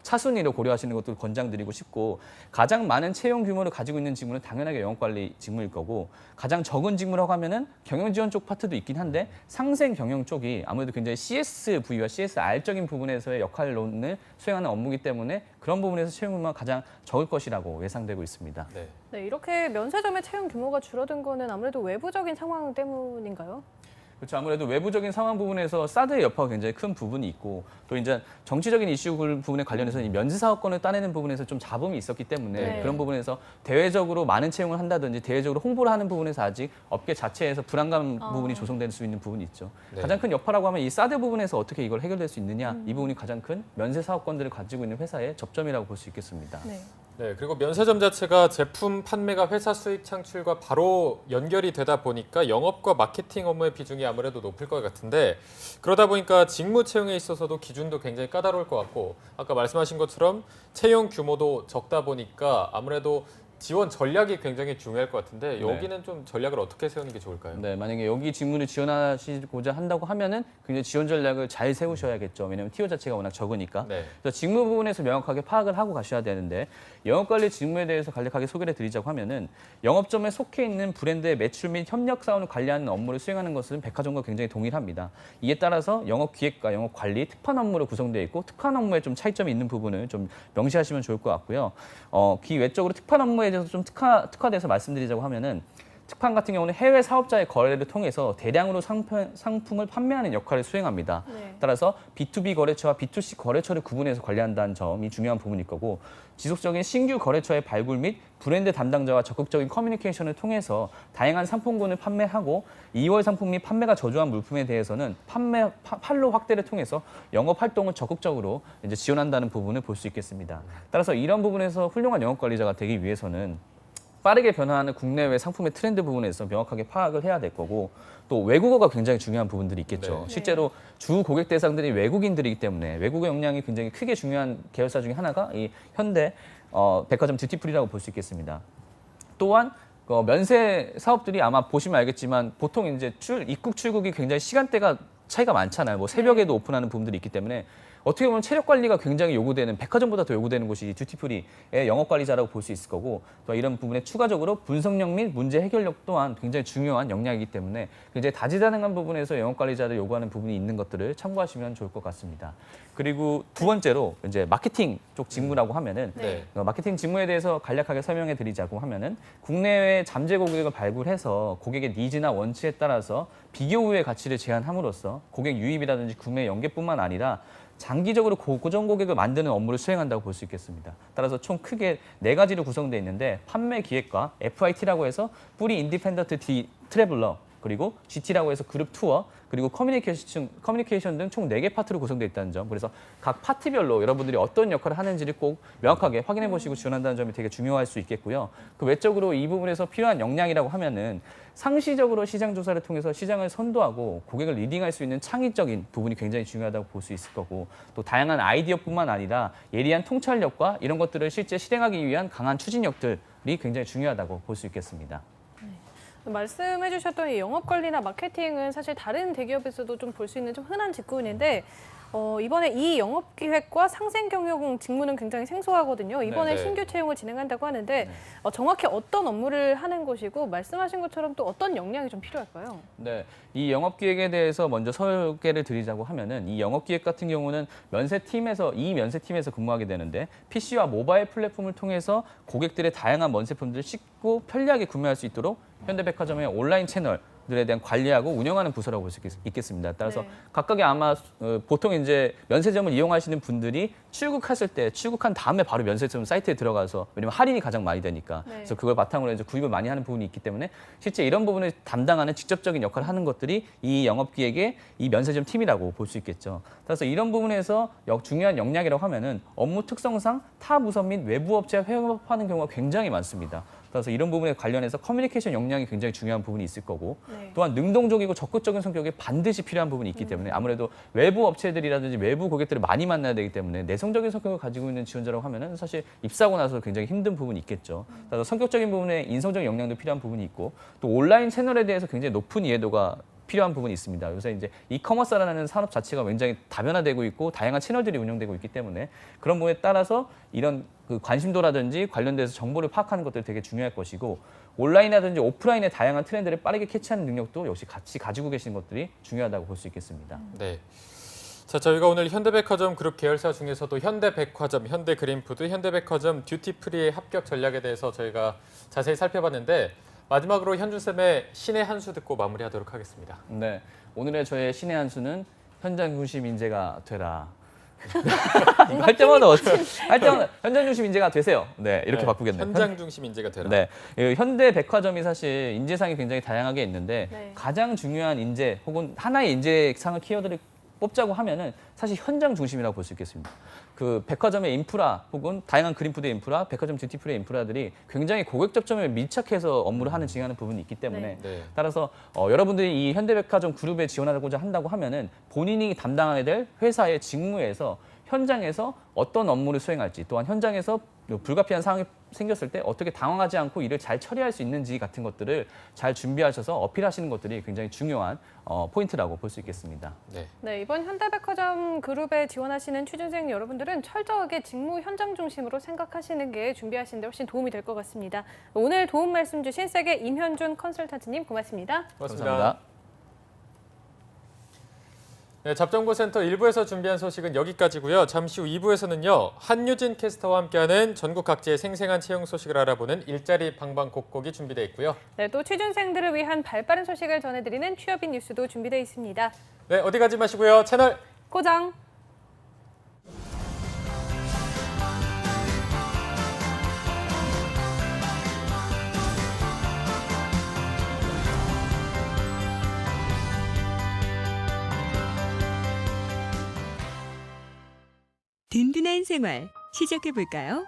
차순위로 고려하시는 것도 권장드리고 싶고, 가장 많은 채용 규모를 가지고 있는 직무는 당연하게 영업관리 직무일 거고, 가장 적은 직무라고 하면은 경영지원 쪽 파트도 있긴 한데 상생 경영 쪽이 아무래도 굉장히 CSV와 CSR적인 부분에서의 역할론을 수행하는 업무이기 때문에 그런 부분에서 채용 규모가 가장 적을 것이라고 예상되고 있습니다. 네. 네, 이렇게 면세점의 채용 규모가 줄어든 거는 아무래도 외부적인 상황 때문인가요? 그렇죠. 아무래도 외부적인 상황 부분에서 사드의 여파가 굉장히 큰 부분이 있고, 또 이제 정치적인 이슈 부분에 관련해서 이 면세 사업권을 따내는 부분에서 좀 잡음이 있었기 때문에 네. 그런 부분에서 대외적으로 많은 채용을 한다든지 대외적으로 홍보를 하는 부분에서 아직 업계 자체에서 불안감 부분이 조성될 수 있는 부분이 있죠. 네. 가장 큰 여파라고 하면 이 사드 부분에서 어떻게 이걸 해결될 수 있느냐, 이 부분이 가장 큰 면세 사업권들을 가지고 있는 회사의 접점이라고 볼 수 있겠습니다. 네. 네, 그리고 면세점 자체가 제품 판매가 회사 수익 창출과 바로 연결이 되다 보니까 영업과 마케팅 업무의 비중이 아무래도 높을 것 같은데, 그러다 보니까 직무 채용에 있어서도 기준도 굉장히 까다로울 것 같고, 아까 말씀하신 것처럼 채용 규모도 적다 보니까 아무래도 지원 전략이 굉장히 중요할 것 같은데, 여기는 좀 전략을 어떻게 세우는 게 좋을까요? 네, 만약에 여기 직무를 지원하시고자 한다고 하면은 굉장히 지원 전략을 잘 세우셔야겠죠. 왜냐하면 티오 자체가 워낙 적으니까. 네. 그래서 직무 부분에서 명확하게 파악을 하고 가셔야 되는데, 영업관리 직무에 대해서 간략하게 소개를 드리자고 하면은 영업점에 속해 있는 브랜드의 매출 및 협력 사원을 관리하는 업무를 수행하는 것은 백화점과 굉장히 동일합니다. 이에 따라서 영업기획과 영업관리, 특판 업무로 구성되어 있고, 특판 업무에 좀 차이점이 있는 부분을 좀 명시하시면 좋을 것 같고요. 기외적으로 특판 업무에 대해서 좀 특화돼서 말씀드리자고 하면은, 특판 같은 경우는 해외 사업자의 거래를 통해서 대량으로 상품을 판매하는 역할을 수행합니다. 네. 따라서 B2B 거래처와 B2C 거래처를 구분해서 관리한다는 점이 중요한 부분일 거고, 지속적인 신규 거래처의 발굴 및 브랜드 담당자와 적극적인 커뮤니케이션을 통해서 다양한 상품군을 판매하고, 2월 상품 및 판매가 저조한 물품에 대해서는 판로 확대를 통해서 영업 활동을 적극적으로 이제 지원한다는 부분을 볼 수 있겠습니다. 따라서 이런 부분에서 훌륭한 영업 관리자가 되기 위해서는 빠르게 변화하는 국내외 상품의 트렌드 부분에서 명확하게 파악을 해야 될 거고, 또 외국어가 굉장히 중요한 부분들이 있겠죠. 네. 실제로 주 고객 대상들이 외국인들이기 때문에 외국어 역량이 굉장히 크게 중요한 계열사 중에 하나가 이 현대 백화점 듀티프리라고 볼 수 있겠습니다. 또한 면세 사업들이 아마 보시면 알겠지만 보통 이제 입국 출국이 굉장히 시간대가 차이가 많잖아요. 뭐 새벽에도 오픈하는 부분들이 있기 때문에 어떻게 보면 체력 관리가 굉장히 요구되는, 백화점보다 더 요구되는 곳이 듀티프리의 영업 관리자라고 볼 수 있을 거고, 또 이런 부분에 추가적으로 분석력 및 문제 해결력 또한 굉장히 중요한 역량이기 때문에 굉장히 다재다능한 부분에서 영업 관리자를 요구하는 부분이 있는 것들을 참고하시면 좋을 것 같습니다. 그리고 두 번째로 이제 마케팅 쪽 직무라고 하면은 네. 마케팅 직무에 대해서 간략하게 설명해 드리자고 하면은, 국내외 잠재 고객을 발굴해서 고객의 니즈나 원치에 따라서 비교 후의 가치를 제한함으로써 고객 유입이라든지 구매 연계뿐만 아니라 장기적으로 고정 고객을 만드는 업무를 수행한다고 볼 수 있겠습니다. 따라서 총 크게 4가지로 구성되어 있는데, 판매 기획과 FIT라고 해서 뿌리 인디펜던트 트래블러, 그리고 GT라고 해서 그룹 투어, 그리고 커뮤니케이션 등 총 4개 파트로 구성되어 있다는 점. 그래서 각 파트별로 여러분들이 어떤 역할을 하는지를 꼭 명확하게 확인해 보시고 지원한다는 점이 되게 중요할 수 있겠고요. 그 외적으로 이 부분에서 필요한 역량이라고 하면은 상시적으로 시장 조사를 통해서 시장을 선도하고 고객을 리딩할 수 있는 창의적인 부분이 굉장히 중요하다고 볼 수 있을 거고, 또 다양한 아이디어뿐만 아니라 예리한 통찰력과 이런 것들을 실제 실행하기 위한 강한 추진력들이 굉장히 중요하다고 볼 수 있겠습니다. 말씀해 주셨던 이 영업 관리나 마케팅은 사실 다른 대기업에서도 좀 볼 수 있는 좀 흔한 직군인데, 이번에 이 영업 기획과 상생 경영 직무는 굉장히 생소하거든요. 이번에 네. 신규 채용을 진행한다고 하는데 정확히 어떤 업무를 하는 것이고, 말씀하신 것처럼 또 어떤 역량이 좀 필요할까요? 네, 이 영업기획에 대해서 먼저 소개를 드리자고 하면은, 이 영업기획 같은 경우는 이 면세팀에서 근무하게 되는데, PC와 모바일 플랫폼을 통해서 고객들의 다양한 면세품들을 쉽고 편리하게 구매할 수 있도록 현대백화점의 온라인 채널들에 대한 관리하고 운영하는 부서라고 볼 수 있겠습니다. 따라서 네. 각각의 아마 보통 이제 면세점을 이용하시는 분들이 출국한 다음에 바로 면세점 사이트에 들어가서, 왜냐면 할인이 가장 많이 되니까. 네. 그래서 그걸 바탕으로 이제 구입을 많이 하는 부분이 있기 때문에 실제 이런 부분을 담당하는 직접적인 역할을 하는 것들이 이 영업기획의 이 면세점 팀이라고 볼 수 있겠죠. 따라서 이런 부분에서 중요한 역량이라고 하면은 업무 특성상 타 부서 및 외부 업체와 협업하는 경우가 굉장히 많습니다. 따라서 이런 부분에 관련해서 커뮤니케이션 역량이 굉장히 중요한 부분이 있을 거고, 네. 또한 능동적이고 적극적인 성격이 반드시 필요한 부분이 있기 때문에 아무래도 외부 업체들이라든지 외부 고객들을 많이 만나야 되기 때문에 내성 이성적인 성격을 가지고 있는 지원자라고 하면은 사실 입사하고 나서 굉장히 힘든 부분이 있겠죠. 그래서 성격적인 부분에 인성적인 역량도 필요한 부분이 있고 또 온라인 채널에 대해서 굉장히 높은 이해도가 필요한 부분이 있습니다. 요새 이제 이커머스라는 산업 자체가 굉장히 다변화되고 있고 다양한 채널들이 운영되고 있기 때문에 그런 부분에 따라서 이런 그 관심도라든지 관련돼서 정보를 파악하는 것들이 되게 중요할 것이고 온라인이라든지 오프라인의 다양한 트렌드를 빠르게 캐치하는 능력도 역시 같이 가지고 계신 것들이 중요하다고 볼 수 있겠습니다. 네. 자, 저희가 오늘 현대백화점 그룹 계열사 중에서도 현대백화점, 현대그린푸드, 현대백화점 듀티프리의 합격 전략에 대해서 저희가 자세히 살펴봤는데 마지막으로 현준쌤의 신의 한 수 듣고 마무리하도록 하겠습니다. 네, 오늘의 저의 신의 한 수는 현장 중심 인재가 되라. 이거 할 때마다 현장 중심 인재가 되세요. 네, 이렇게 바꾸겠네요. 현장 중심 인재가 되라. 네, 현대백화점이 사실 인재상이 굉장히 다양하게 있는데 네. 가장 중요한 인재 혹은 하나의 인재상을 키워드를 뽑자고 하면은 사실 현장 중심이라고 볼 수 있겠습니다. 그 백화점의 인프라 혹은 다양한 그린푸드 인프라, 백화점 듀티프리 인프라들이 굉장히 고객 접점에 밀착해서 업무를 하는 진행하는 부분이 있기 때문에 네. 따라서 여러분들이 이 현대백화점 그룹에 지원하고자 한다고 하면은 본인이 담당하게 될 회사의 직무에서 현장에서 어떤 업무를 수행할지 또한 현장에서 불가피한 상황이 생겼을 때 어떻게 당황하지 않고 일을 잘 처리할 수 있는지 같은 것들을 잘 준비하셔서 어필하시는 것들이 굉장히 중요한 포인트라고 볼 수 있겠습니다. 네. 네, 이번 현대백화점 그룹에 지원하시는 취준생 여러분들은 철저하게 직무 현장 중심으로 생각하시는 게 준비하시는 데 훨씬 도움이 될 것 같습니다. 오늘 도움 말씀 주신 세계 임현준 컨설턴트님 고맙습니다. 고맙습니다. 감사합니다. 네, 잡정보센터 1부에서 준비한 소식은 여기까지고요. 잠시 후 2부에서는요. 한유진 캐스터와 함께하는 전국 각지의 생생한 채용 소식을 알아보는 일자리 방방곡곡이 준비되어 있고요. 네, 또 취준생들을 위한 발빠른 소식을 전해드리는 취업인 뉴스도 준비되어 있습니다. 네, 어디 가지 마시고요. 채널 고정! 든든한 생활 시작해볼까요?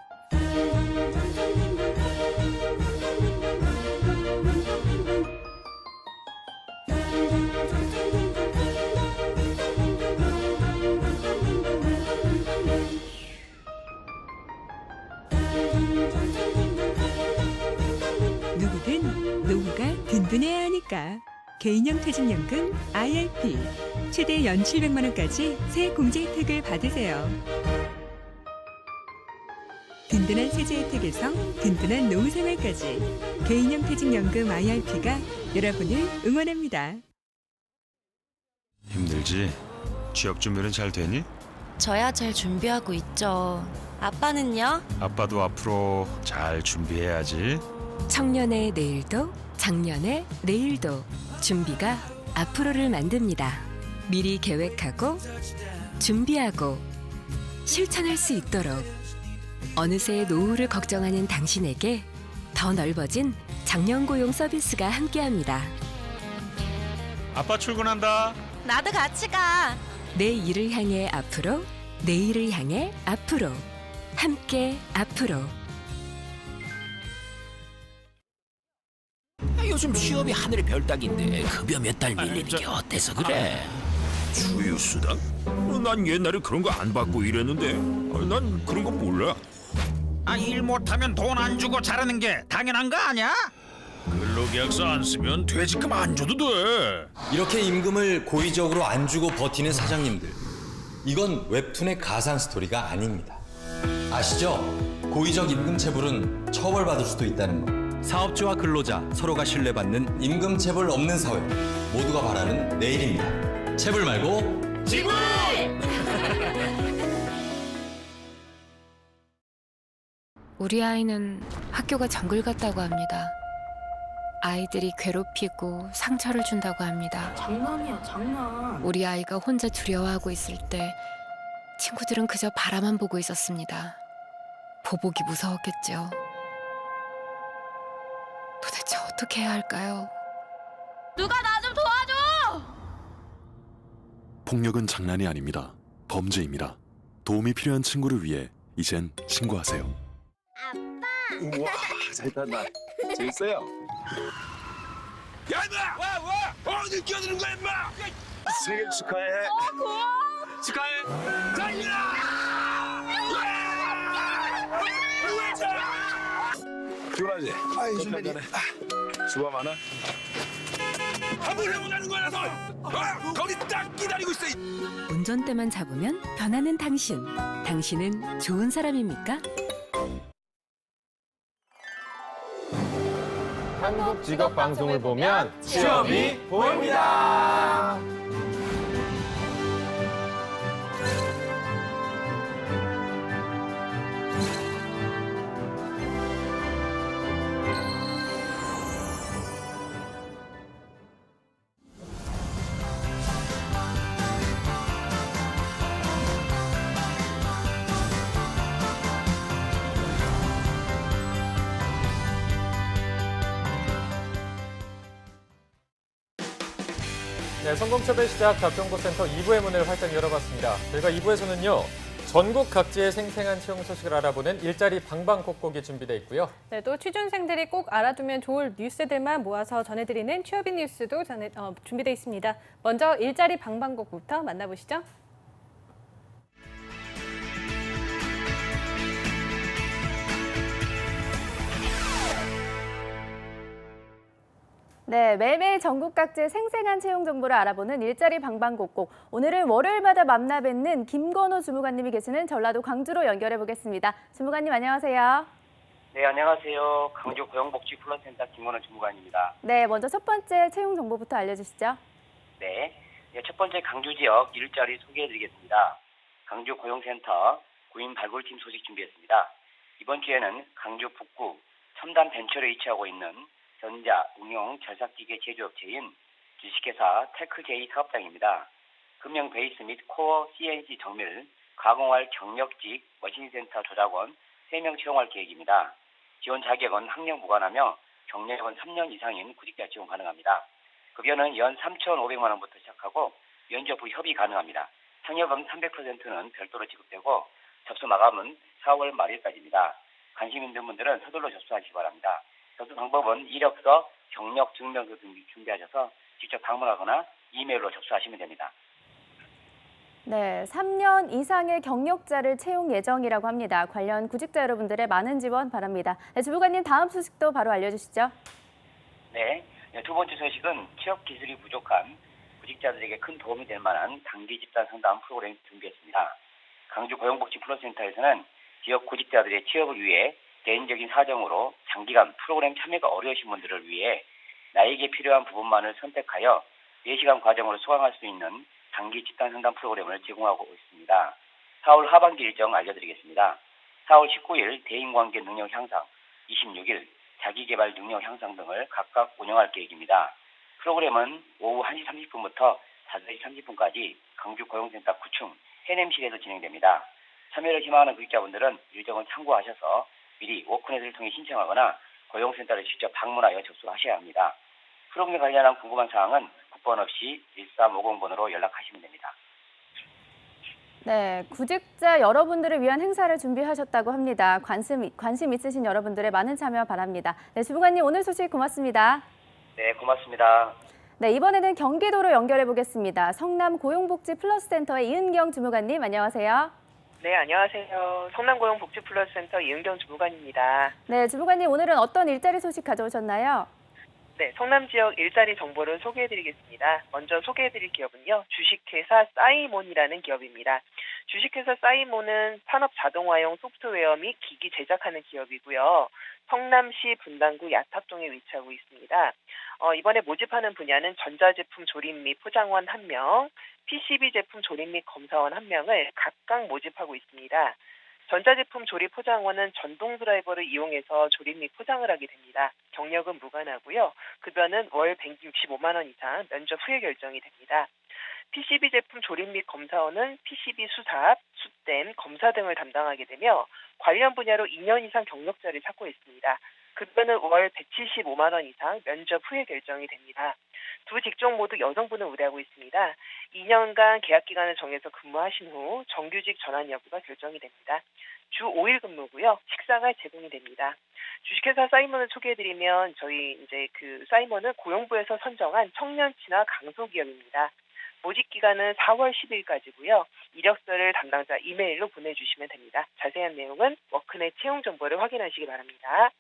누구든 노후가 든든해야 하니까 개인형 퇴직연금 IRP 최대 연 700만 원까지 새 공제 혜택을 받으세요. 든든한 세제 혜택에서 든든한 노후 생활까지 개인형 퇴직연금 IRP가 여러분을 응원합니다. 힘들지? 취업 준비는 잘 되니? 저야 잘 준비하고 있죠. 아빠는요? 아빠도 앞으로 잘 준비해야지. 청년의 내일도 작년의 내일도 준비가 앞으로를 만듭니다. 미리 계획하고 준비하고 실천할 수 있도록 어느새 노후를 걱정하는 당신에게 더 넓어진 장년고용 서비스가 함께합니다. 아빠 출근한다. 나도 같이 가. 내 일을 향해 앞으로, 내일을 향해 앞으로, 함께 앞으로. 요즘 취업이 하늘의 별 따기인데 급여 몇 달 밀리는 게 어때서 그래? 주휴수당? 난 옛날에 그런 거 안 받고 일했는데 난 그런 거 몰라. 일 못하면 돈 안 주고 자라는 게 당연한 거 아니야? 근로계약서 안 쓰면 퇴직금 안 줘도 돼. 이렇게 임금을 고의적으로 안 주고 버티는 사장님들, 이건 웹툰의 가상 스토리가 아닙니다. 아시죠? 고의적 임금 체불은 처벌받을 수도 있다는 거. 사업주와 근로자 서로가 신뢰받는 임금 체불 없는 사회, 모두가 바라는 내일입니다. 체불 말고 지불! 우리 아이는 학교가 정글 같다고 합니다. 아이들이 괴롭히고 상처를 준다고 합니다. 장난이야, 장난. 우리 아이가 혼자 두려워하고 있을 때 친구들은 그저 바라만 보고 있었습니다. 보복이 무서웠겠죠. 도대체 어떻게 해야 할까요? 누가 나 좀 도와줘! 폭력은 장난이 아닙니다. 범죄입니다. 도움이 필요한 친구를 위해 이젠 신고하세요. 우와, 잘 탔나? 재밌어요? 야 임마! 와! 어디 끼어드는 거야 임마! 생일 축하해. 고마워. 축하해. 달려! 피곤하지? 아이 선배님. 수고 많아. 한번 해보자는 거라서 거기 딱 기다리고 있어. 운전대만 잡으면 변하는 당신. 당신은 좋은 사람입니까? 한국 직업 방송을 보면 취업이 보입니다. 네, 성공첩의 시작 답정보센터 2부의 문을 활짝 열어봤습니다. 저희가 2부에서는요. 전국 각지의 생생한 채용 소식을 알아보는 일자리 방방곡곡이 준비되어 있고요. 네, 또 취준생들이 꼭 알아두면 좋을 뉴스들만 모아서 전해드리는 취업인 뉴스도 준비되어 있습니다. 먼저 일자리 방방곡부터 만나보시죠. 네, 매일매일 전국 각지의 생생한 채용 정보를 알아보는 일자리 방방곡곡. 오늘은 월요일마다 만나 뵙는 김건호 주무관님이 계시는 전라도 광주로 연결해 보겠습니다. 주무관님 안녕하세요. 네, 안녕하세요. 광주 고용복지플러센터 김건호 주무관입니다. 네, 먼저 첫 번째 채용 정보부터 알려주시죠. 네, 첫 번째 광주 지역 일자리 소개해드리겠습니다. 광주 고용센터 구인 발굴팀 소식 준비했습니다. 이번 주에는 광주 북구 첨단 벤처를 위치하고 있는 전자, 응용, 절삭기계 제조업체인 주식회사 테크제이 사업장입니다. 금형 베이스 및 코어 CNC 정밀, 가공할 경력직 머신센터 조작원 3명 채용할 계획입니다. 지원 자격은 학력 무관하며 경력은 3년 이상인 구직자 지원 가능합니다. 급여는 연 3,500만 원부터 시작하고 면접 후 협의 가능합니다. 상여금 300%는 별도로 지급되고 접수 마감은 4월 말일까지입니다. 관심 있는 분들은 서둘러 접수하시기 바랍니다. 접수 방법은 이력서, 경력 증명서 등 준비하셔서 직접 방문하거나 이메일로 접수하시면 됩니다. 네, 3년 이상의 경력자를 채용 예정이라고 합니다. 관련 구직자 여러분들의 많은 지원 바랍니다. 네, 주무관님 다음 소식도 바로 알려주시죠. 네, 두 번째 소식은 취업 기술이 부족한 구직자들에게 큰 도움이 될 만한 단기 집단 상담 프로그램 준비했습니다. 광주 고용복지플러센터에서는 지역 구직자들의 취업을 위해 개인적인 사정으로 장기간 프로그램 참여가 어려우신 분들을 위해 나에게 필요한 부분만을 선택하여 4시간 과정으로 수강할 수 있는 단기 집단 상담 프로그램을 제공하고 있습니다. 4월 하반기 일정 알려드리겠습니다. 4월 19일 대인관계 능력 향상, 26일 자기개발 능력 향상 등을 각각 운영할 계획입니다. 프로그램은 오후 1시 30분부터 5시 30분까지 광주 고용센터 9층 해냄실에서 진행됩니다. 참여를 희망하는 구직자분들은 일정을 참고하셔서 미리 워크넷을 통해 신청하거나 고용센터를 직접 방문하여 접수하셔야 합니다. 프로그램에 관련한 궁금한 사항은 국번 없이 1350번으로 연락하시면 됩니다. 네, 구직자 여러분들을 위한 행사를 준비하셨다고 합니다. 관심 있으신 여러분들의 많은 참여 바랍니다. 네, 주무관님 오늘 소식 고맙습니다. 네, 고맙습니다. 네, 이번에는 경기도로 연결해 보겠습니다. 성남 고용복지플러스센터의 이은경 주무관님 안녕하세요. 네, 안녕하세요. 성남고용복지플러스센터 이은경 주무관입니다. 네, 주무관님 오늘은 어떤 일자리 소식 가져오셨나요? 네, 성남 지역 일자리 정보를 소개해드리겠습니다. 먼저 소개해드릴 기업은요, 주식회사 사이몬이라는 기업입니다. 주식회사 사이몬은 산업 자동화용 소프트웨어 및 기기 제작하는 기업이고요. 성남시 분당구 야탑동에 위치하고 있습니다. 이번에 모집하는 분야는 전자제품 조립 및 포장원 1명, PCB 제품 조립 및 검사원 1명을 각각 모집하고 있습니다. 전자제품 조립 포장원은 전동 드라이버를 이용해서 조립 및 포장을 하게 됩니다. 경력은 무관하고요. 급여는 월 165만 원 이상 면접 후에 결정이 됩니다. PCB 제품 조립 및 검사원은 PCB 수삽, 수댐, 검사 등을 담당하게 되며 관련 분야로 2년 이상 경력자를 찾고 있습니다. 급여는 월 175만 원 이상 면접 후에 결정이 됩니다. 두 직종 모두 여성분을 우대하고 있습니다. 2년간 계약 기간을 정해서 근무하신 후 정규직 전환 여부가 결정이 됩니다. 주 5일 근무고요. 식사가 제공이 됩니다. 주식회사 사이먼을 소개해드리면 저희 사이먼은 고용부에서 선정한 청년 친화 강소기업입니다. 모집 기간은 4월 10일까지고요. 이력서를 담당자 이메일로 보내주시면 됩니다. 자세한 내용은 워크넷 채용 정보를 확인하시기 바랍니다.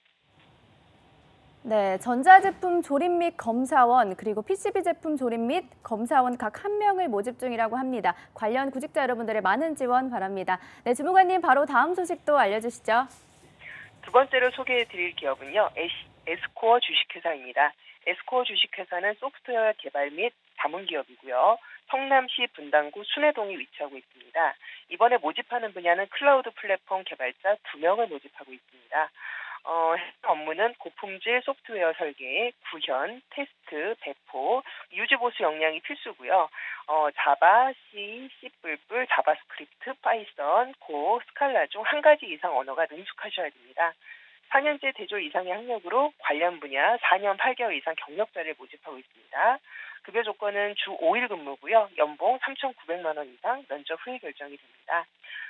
네, 전자제품 조립 및 검사원 그리고 PCB 제품 조립 및 검사원 각 1명을 모집 중이라고 합니다. 관련 구직자 여러분들의 많은 지원 바랍니다. 네, 주무관님 바로 다음 소식도 알려주시죠. 두 번째로 소개해드릴 기업은요. 에스코어 주식회사입니다. 에스코어 주식회사는 소프트웨어 개발 및 자문 기업이고요. 성남시 분당구 순회동에 위치하고 있습니다. 이번에 모집하는 분야는 클라우드 플랫폼 개발자 2명을 모집하고 있습니다. 업무는 고품질 소프트웨어 설계, 구현, 테스트, 배포, 유지보수 역량이 필수고요. 자바, C, C++, 자바스크립트, 파이썬, 고, 스칼라 중 한 가지 이상 언어가 능숙하셔야 됩니다. 4년제 대졸 이상의 학력으로 관련 분야 4년 8개월 이상 경력자를 모집하고 있습니다. 급여 조건은 주 5일 근무고요. 연봉 3,900만 원 이상, 면접 후에 결정이 됩니다.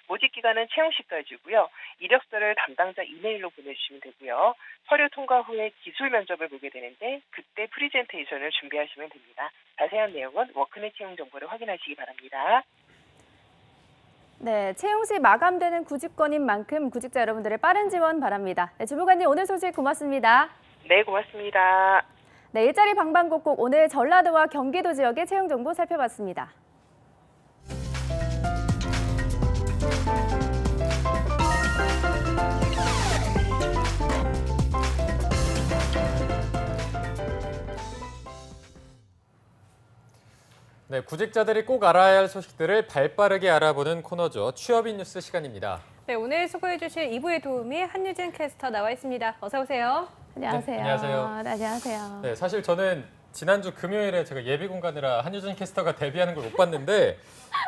모집 기간은 채용 시까지고요. 이력서를 담당자 이메일로 보내주시면 되고요. 서류 통과 후에 기술 면접을 보게 되는데 그때 프리젠테이션을 준비하시면 됩니다. 자세한 내용은 워크넷 채용 정보를 확인하시기 바랍니다. 네, 채용 시 마감되는 구직권인 만큼 구직자 여러분들의 빠른 지원 바랍니다. 네, 주무관님 오늘 소식 고맙습니다. 네, 고맙습니다. 네, 일자리 방방곡곡 오늘 전라도와 경기도 지역의 채용 정보 살펴봤습니다. 네, 구직자들이 꼭 알아야 할 소식들을 발빠르게 알아보는 코너죠. 취업인 뉴스 시간입니다. 네, 오늘 수고해 주실 2부의 도우미 한유진 캐스터 나와 있습니다. 어서 오세요. 안녕하세요. 네, 안녕하세요. 네, 안녕하세요. 네, 사실 저는 지난주 금요일에 제가 예비군 가느라 한유진 캐스터가 데뷔하는 걸 못 봤는데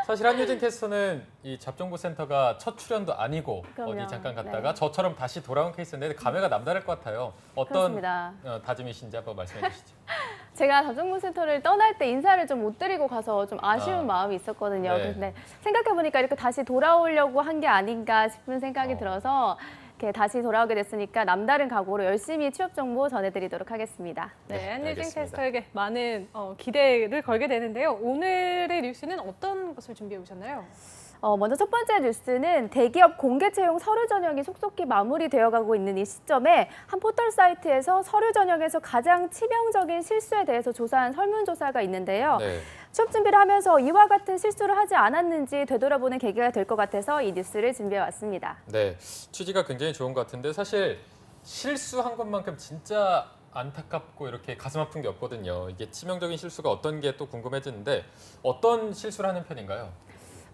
사실 한유진 캐스터는 이 잡정보센터가 첫 출연도 아니고 그럼요. 어디 잠깐 갔다가 네. 저처럼 다시 돌아온 케이스인데 감회가 남다를 것 같아요. 어떤 그렇습니다. 다짐이신지 한번 말씀해 주시죠. 제가 잡정보센터를 떠날 때 인사를 좀 못 드리고 가서 좀 아쉬운 마음이 있었거든요. 네. 근데 생각해보니까 이렇게 다시 돌아오려고 한 게 아닌가 싶은 생각이 들어서 이렇게 다시 돌아오게 됐으니까 남다른 각오로 열심히 취업 정보 전해드리도록 하겠습니다. 네, 한유진 알겠습니다. 캐스터에게 많은 기대를 걸게 되는데요. 오늘의 뉴스는 어떤 것을 준비해 오셨나요? 먼저 첫 번째 뉴스는 대기업 공개 채용 서류 전형이 속속히 마무리되어 가고 있는 이 시점에 한 포털 사이트에서 서류 전형에서 가장 치명적인 실수에 대해서 조사한 설문조사가 있는데요. 네. 취업 준비를 하면서 이와 같은 실수를 하지 않았는지 되돌아보는 계기가 될 것 같아서 이 뉴스를 준비해 왔습니다. 네, 취지가 굉장히 좋은 것 같은데 사실 실수한 것만큼 진짜 안타깝고 이렇게 가슴 아픈 게 없거든요. 이게 치명적인 실수가 어떤 게 또 궁금해지는데 어떤 실수를 하는 편인가요?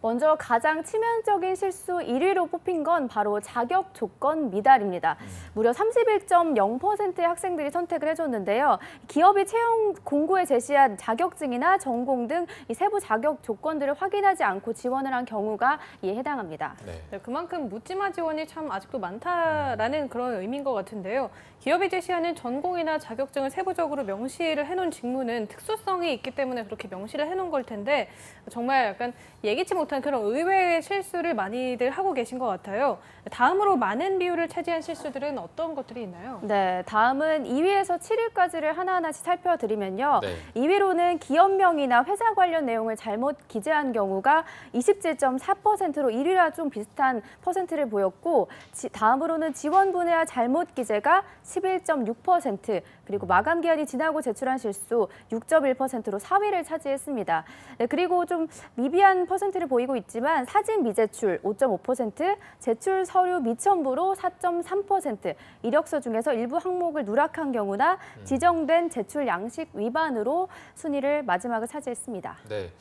먼저 가장 치명적인 실수 1위로 뽑힌 건 바로 자격 조건 미달입니다. 무려 31.0%의 학생들이 선택을 해줬는데요. 기업이 채용 공고에 제시한 자격증이나 전공 등 이 세부 자격 조건들을 확인하지 않고 지원을 한 경우가 이에 해당합니다. 네, 그만큼 묻지마 지원이 참 아직도 많다라는 그런 의미인 것 같은데요. 기업이 제시하는 전공이나 자격증을 세부적으로 명시를 해놓은 직무는 특수성이 있기 때문에 그렇게 명시를 해놓은 걸 텐데 정말 약간 예기치 못한 그런 의외의 실수를 많이들 하고 계신 것 같아요. 다음으로 많은 비율을 차지한 실수들은 어떤 것들이 있나요? 네, 다음은 2위에서 7위까지를 하나하나씩 살펴드리면요. 네. 2위로는 기업명이나 회사 관련 내용을 잘못 기재한 경우가 27.4%로 1위와 좀 비슷한 퍼센트를 보였고 다음으로는 지원 분야 잘못 기재가 11.6%, 그리고 마감 기한이 지나고 제출한 실수 6.1%로 4위를 차지했습니다. 네, 그리고 좀 미비한 퍼센트를 보이고 있지만 사진 미제출 5.5%, 제출 서류 미첨부로 4.3%, 이력서 중에서 일부 항목을 누락한 경우나 지정된 제출 양식 위반으로 순위를 마지막을 차지했습니다. 네,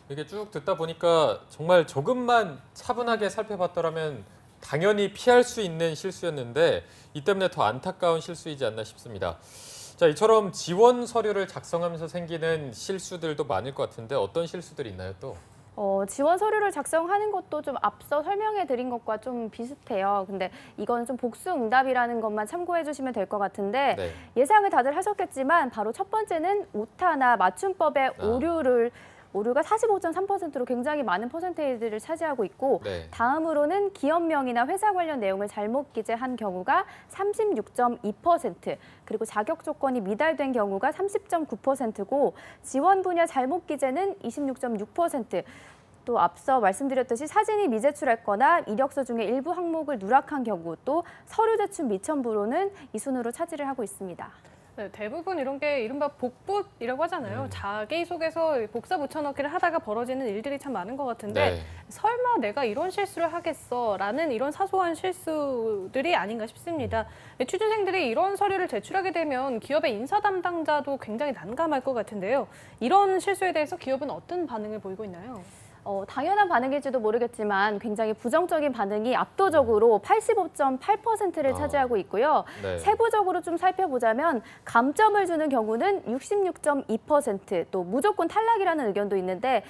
이게 쭉 듣다 보니까 정말 조금만 차분하게 살펴봤더라면 당연히 피할 수 있는 실수였는데 이 때문에 더 안타까운 실수이지 않나 싶습니다. 자, 이처럼 지원 서류를 작성하면서 생기는 실수들도 많을 것 같은데 어떤 실수들이 있나요 또? 지원 서류를 작성하는 것도 좀 앞서 설명해 드린 것과 좀 비슷해요. 근데 이건 좀 복수 응답이라는 것만 참고해 주시면 될 것 같은데 네. 예상을 다들 하셨겠지만 바로 첫 번째는 오타나 맞춤법의 오류가 45.3%로 굉장히 많은 퍼센테이지를 차지하고 있고 네. 다음으로는 기업명이나 회사 관련 내용을 잘못 기재한 경우가 36.2%, 그리고 자격 조건이 미달된 경우가 30.9%고 지원 분야 잘못 기재는 26.6%, 또 앞서 말씀드렸듯이 사진이 미제출했거나 이력서 중에 일부 항목을 누락한 경우, 또 서류 제출 미첨부로는 이 순으로 차지를 하고 있습니다. 네, 대부분 이런 게 이른바 복붙이라고 하잖아요. 자기소개서 복사 붙여넣기를 하다가 벌어지는 일들이 참 많은 것 같은데 네. 설마 내가 이런 실수를 하겠어 라는 이런 사소한 실수들이 아닌가 싶습니다. 취준생들이 이런 서류를 제출하게 되면 기업의 인사 담당자도 굉장히 난감할 것 같은데요. 이런 실수에 대해서 기업은 어떤 반응을 보이고 있나요? 당연한 반응일지도 모르겠지만 굉장히 부정적인 반응이 압도적으로 85.8%를 차지하고 있고요. 네. 세부적으로 좀 살펴보자면 감점을 주는 경우는 66.2%, 또 무조건 탈락이라는 의견도 있는데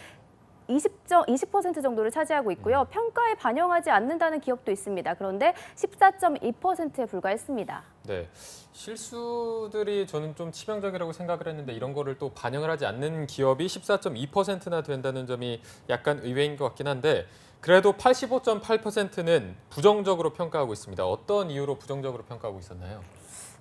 20% 정도를 차지하고 있고요. 평가에 반영하지 않는다는 기업도 있습니다. 그런데 14.2%에 불과했습니다. 네, 실수들이 저는 좀 치명적이라고 생각을 했는데 이런 거를 또 반영을 하지 않는 기업이 14.2%나 된다는 점이 약간 의외인 것 같긴 한데 그래도 85.8%는 부정적으로 평가하고 있습니다. 어떤 이유로 부정적으로 평가하고 있었나요?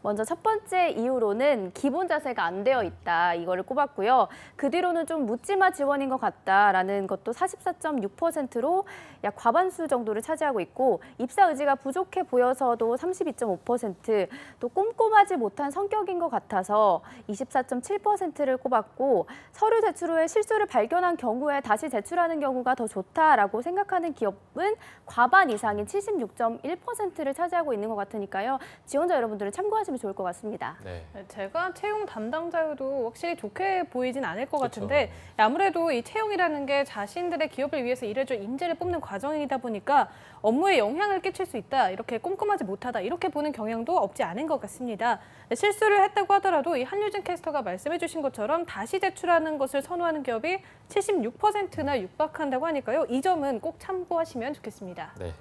먼저 첫 번째 이유로는 기본 자세가 안 되어 있다, 이거를 꼽았고요. 그 뒤로는 좀 묻지마 지원인 것 같다라는 것도 44.6%로 약 과반수 정도를 차지하고 있고 입사 의지가 부족해 보여서도 32.5%, 또 꼼꼼하지 못한 성격인 것 같아서 24.7%를 꼽았고 서류 제출 후에 실수를 발견한 경우에 다시 제출하는 경우가 더 좋다라고 생각하는 기업은 과반 이상인 76.1%를 차지하고 있는 것 같으니까요. 지원자 여러분들은 참고하시면 좋을 것 같습니다. 네. 제가 채용 담당자여도 확실히 좋게 보이진 않을 것 같은데 아무래도 이 채용이라는 게 자신들의 기업을 위해서 일해줄 인재를 뽑는 과정이다 보니까 업무에 영향을 끼칠 수 있다, 이렇게 꼼꼼하지 못하다, 이렇게 보는 경향도 없지 않은 것 같습니다. 실수를 했다고 하더라도 이 한유진 캐스터가 말씀해 주신 것처럼 다시 제출하는 것을 선호하는 기업이 76%나 육박한다고 하니까요. 이 점은 꼭 참고하시면 좋겠습니다. 네.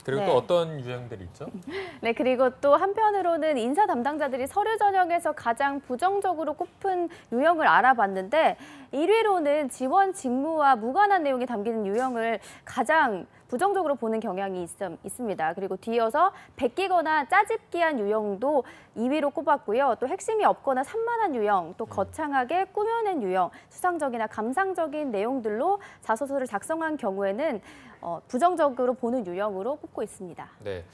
그리고 네. 또 어떤 유형들이 있죠? 네, 그리고 또 한편으로는 인사 담당자들이 서류 전형에서 가장 부정적으로 꼽은 유형을 알아봤는데 1위로는 지원 직무와 무관한 내용이 담기는 유형을 가장 부정적으로 보는 경향이 있습니다. 그리고 뒤이어서 베끼거나 짜집기한 유형도 2위로 꼽았고요. 또 핵심이 없거나 산만한 유형, 또 거창하게 꾸며낸 유형, 수상적이나 감상적인 내용들로 자소서를 작성한 경우에는 부정적으로 보는 유형으로 꼽고 있습니다. 네.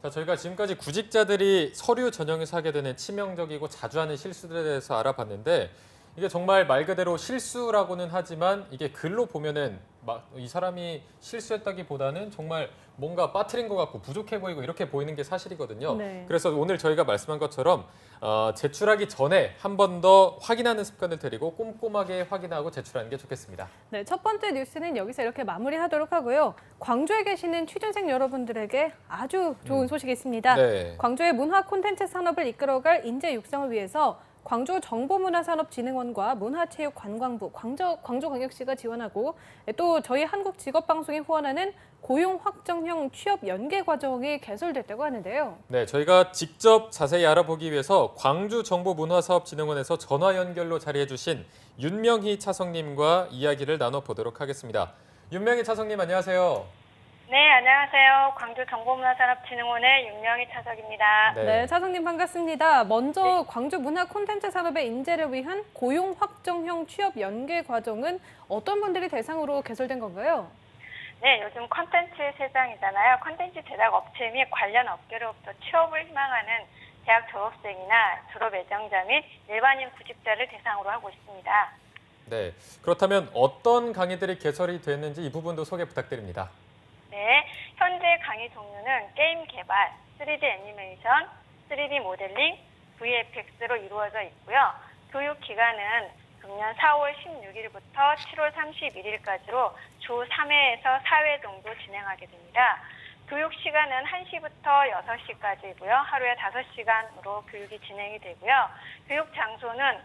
자, 저희가 지금까지 구직자들이 서류 전형에서 하게 되는 치명적이고 자주 하는 실수들에 대해서 알아봤는데 이게 정말 말 그대로 실수라고는 하지만 이게 글로 보면은 막 이 사람이 실수했다기보다는 정말 뭔가 빠뜨린 것 같고 부족해 보이고 이렇게 보이는 게 사실이거든요. 네. 그래서 오늘 저희가 말씀한 것처럼 제출하기 전에 한 번 더 확인하는 습관을 들이고 꼼꼼하게 확인하고 제출하는 게 좋겠습니다. 네, 첫 번째 뉴스는 여기서 이렇게 마무리하도록 하고요. 광주에 계시는 취준생 여러분들에게 아주 좋은 소식이 있습니다. 네. 광주의 문화 콘텐츠 산업을 이끌어갈 인재 육성을 위해서 광주 정보문화산업진흥원과 문화체육관광부, 광주광역시가 지원하고 또 저희 한국직업방송이 후원하는 고용 확정형 취업 연계 과정이 개설됐다고 하는데요. 네, 저희가 직접 자세히 알아보기 위해서 광주정보문화사업진흥원에서 전화 연결로 자리해 주신 윤명희 차성님과 이야기를 나눠보도록 하겠습니다. 윤명희 차성님 안녕하세요. 네, 안녕하세요. 광주정보문화산업진흥원의 윤명희 차석입니다. 네, 차성님 반갑습니다. 먼저 광주 문화 콘텐츠 산업의 인재를 위한 고용 확정형 취업 연계 과정은 어떤 분들이 대상으로 개설된 건가요? 네, 요즘 콘텐츠 세상이잖아요. 콘텐츠 제작 업체 및 관련 업계로부터 취업을 희망하는 대학 졸업생이나 졸업 예정자 및 일반인 구직자를 대상으로 하고 있습니다. 네, 그렇다면 어떤 강의들이 개설이 됐는지 이 부분도 소개 부탁드립니다. 네, 현재 강의 종류는 게임 개발, 3D 애니메이션, 3D 모델링, VFX로 이루어져 있고요. 교육 기간은 금년 4월 16일부터 7월 31일까지로 주 3회에서 4회 정도 진행하게 됩니다. 교육 시간은 1시부터 6시까지이고요. 하루에 5시간으로 교육이 진행이 되고요. 교육 장소는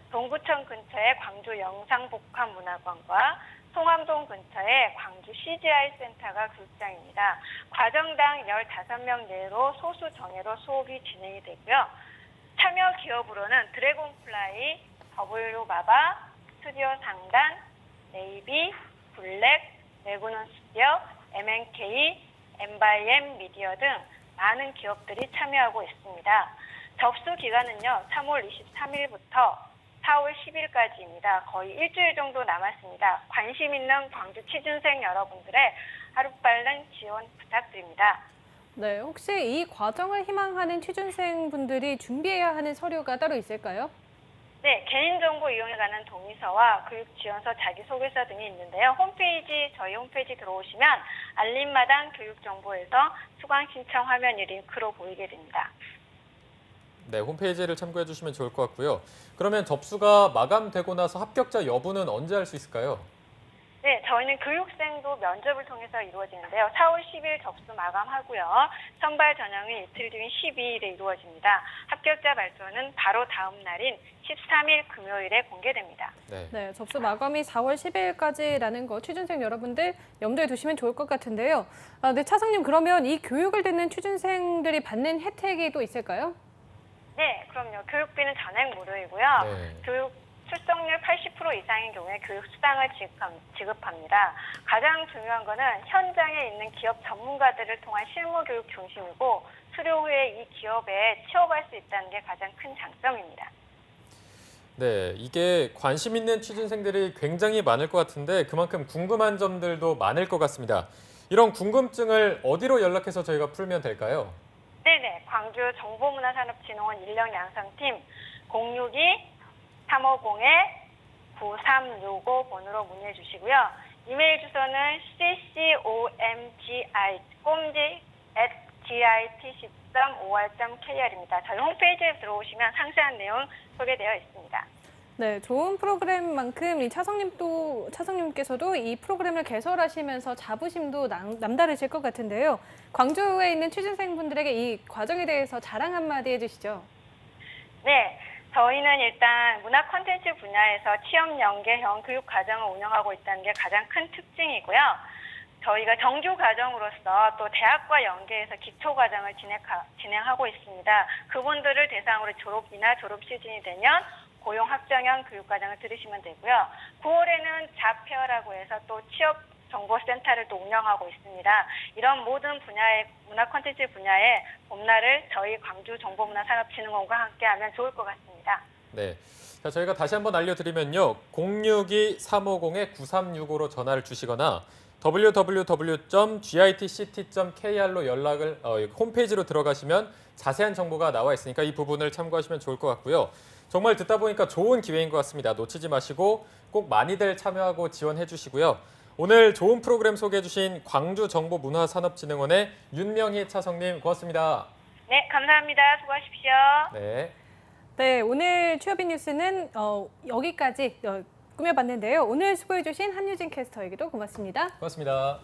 동구청 근처의 광주 영상복합문화관과 송암동 근처의 광주 CGI 센터가 교육장입니다. 과정당 15명 내로 소수 정예로 수업이 진행이 되고요. 참여 기업으로는 드래곤플라이, WBABA, 스튜디오 상단, 네이비, 블랙, 레고논 스튜디오, MNK, MBM 미디어 등 많은 기업들이 참여하고 있습니다. 접수 기간은요, 3월 23일부터 4월 10일까지입니다. 거의 일주일 정도 남았습니다. 관심 있는 광주 취준생 여러분들의 하루빨리 지원 부탁드립니다. 네, 혹시 이 과정을 희망하는 취준생분들이 준비해야 하는 서류가 따로 있을까요? 네, 개인정보 이용에 관한 동의서와 교육지원서, 자기소개서 등이 있는데요. 저희 홈페이지 들어오시면 알림마당 교육정보에서 수강 신청 화면이 링크로 보이게 됩니다. 네, 홈페이지를 참고해 주시면 좋을 것 같고요. 그러면 접수가 마감되고 나서 합격자 여부는 언제 알 수 있을까요? 네, 저희는 교육생도 면접을 통해서 이루어지는데요. 4월 10일 접수 마감하고요. 선발 전형이 이틀 뒤인 12일에 이루어집니다. 합격자 발표는 바로 다음 날인 13일 금요일에 공개됩니다. 네, 접수 마감이 4월 10일까지라는 거 취준생 여러분들 염두에 두시면 좋을 것 같은데요. 네, 차성님, 그러면 이 교육을 듣는 취준생들이 받는 혜택이 또 있을까요? 네, 그럼요. 교육비는 전액 무료이고요. 교육 출석률 80% 이상인 경우에 교육 수당을 지급합니다. 가장 중요한 거는 현장에 있는 기업 전문가들을 통한 실무 교육 중심이고 수료 후에 이 기업에 취업할 수 있다는 게 가장 큰 장점입니다. 네, 이게 관심 있는 취준생들이 굉장히 많을 것 같은데 그만큼 궁금한 점들도 많을 것 같습니다. 이런 궁금증을 어디로 연락해서 저희가 풀면 될까요? 네네, 광주 정보문화산업진흥원 인력양성팀 062-350-9365 번호로 문의해 주시고요. 이메일 주소는 comji@git10.or.kr입니다. 저희 홈페이지에 들어오시면 상세한 내용 소개되어 있습니다. 네, 좋은 프로그램만큼 차성님께서도 이 프로그램을 개설하시면서 자부심도 남다르실 것 같은데요. 광주에 있는 취준생분들에게 이 과정에 대해서 자랑 한마디 해주시죠. 네, 저희는 일단 문화 콘텐츠 분야에서 취업 연계형 교육 과정을 운영하고 있다는 게 가장 큰 특징이고요. 저희가 정규 과정으로서 또 대학과 연계해서 기초 과정을 진행하고 있습니다. 그분들을 대상으로 졸업이나 졸업 시즌이 되면 고용 확정형 교육 과정을 들으시면 되고요. 9월에는 잡페어라고 해서 또 취업 정보센터를 또 운영하고 있습니다. 이런 모든 분야의 문화 콘텐츠 분야의 봄날을 저희 광주 정보문화산업진흥원과 함께하면 좋을 것 같습니다. 네, 자, 저희가 다시 한번 알려드리면요. 062-350-9365로 전화를 주시거나 www.gitct.kr로 홈페이지로 들어가시면 자세한 정보가 나와 있으니까 이 부분을 참고하시면 좋을 것 같고요. 정말 듣다 보니까 좋은 기회인 것 같습니다. 놓치지 마시고 꼭 많이들 참여하고 지원해 주시고요. 오늘 좋은 프로그램 소개해 주신 광주정보문화산업진흥원의 윤명희 차성님 고맙습니다. 네, 감사합니다. 수고하십시오. 네. 네, 오늘 취업인 뉴스는 여기까지 꾸며봤는데요. 오늘 수고해 주신 한유진 캐스터에게도 고맙습니다. 고맙습니다.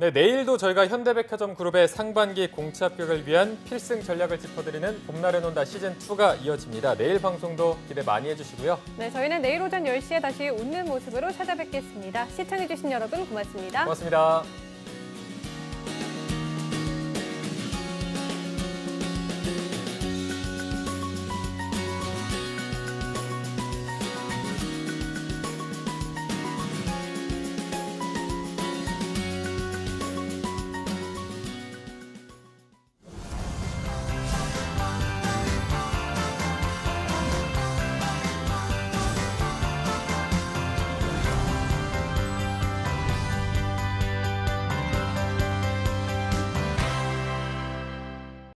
네, 내일도 저희가 현대백화점 그룹의 상반기 공채 합격을 위한 필승 전략을 짚어드리는 봄날에 논다 시즌2가 이어집니다. 내일 방송도 기대 많이 해주시고요. 네, 저희는 내일 오전 10시에 다시 웃는 모습으로 찾아뵙겠습니다. 시청해주신 여러분 고맙습니다. 고맙습니다.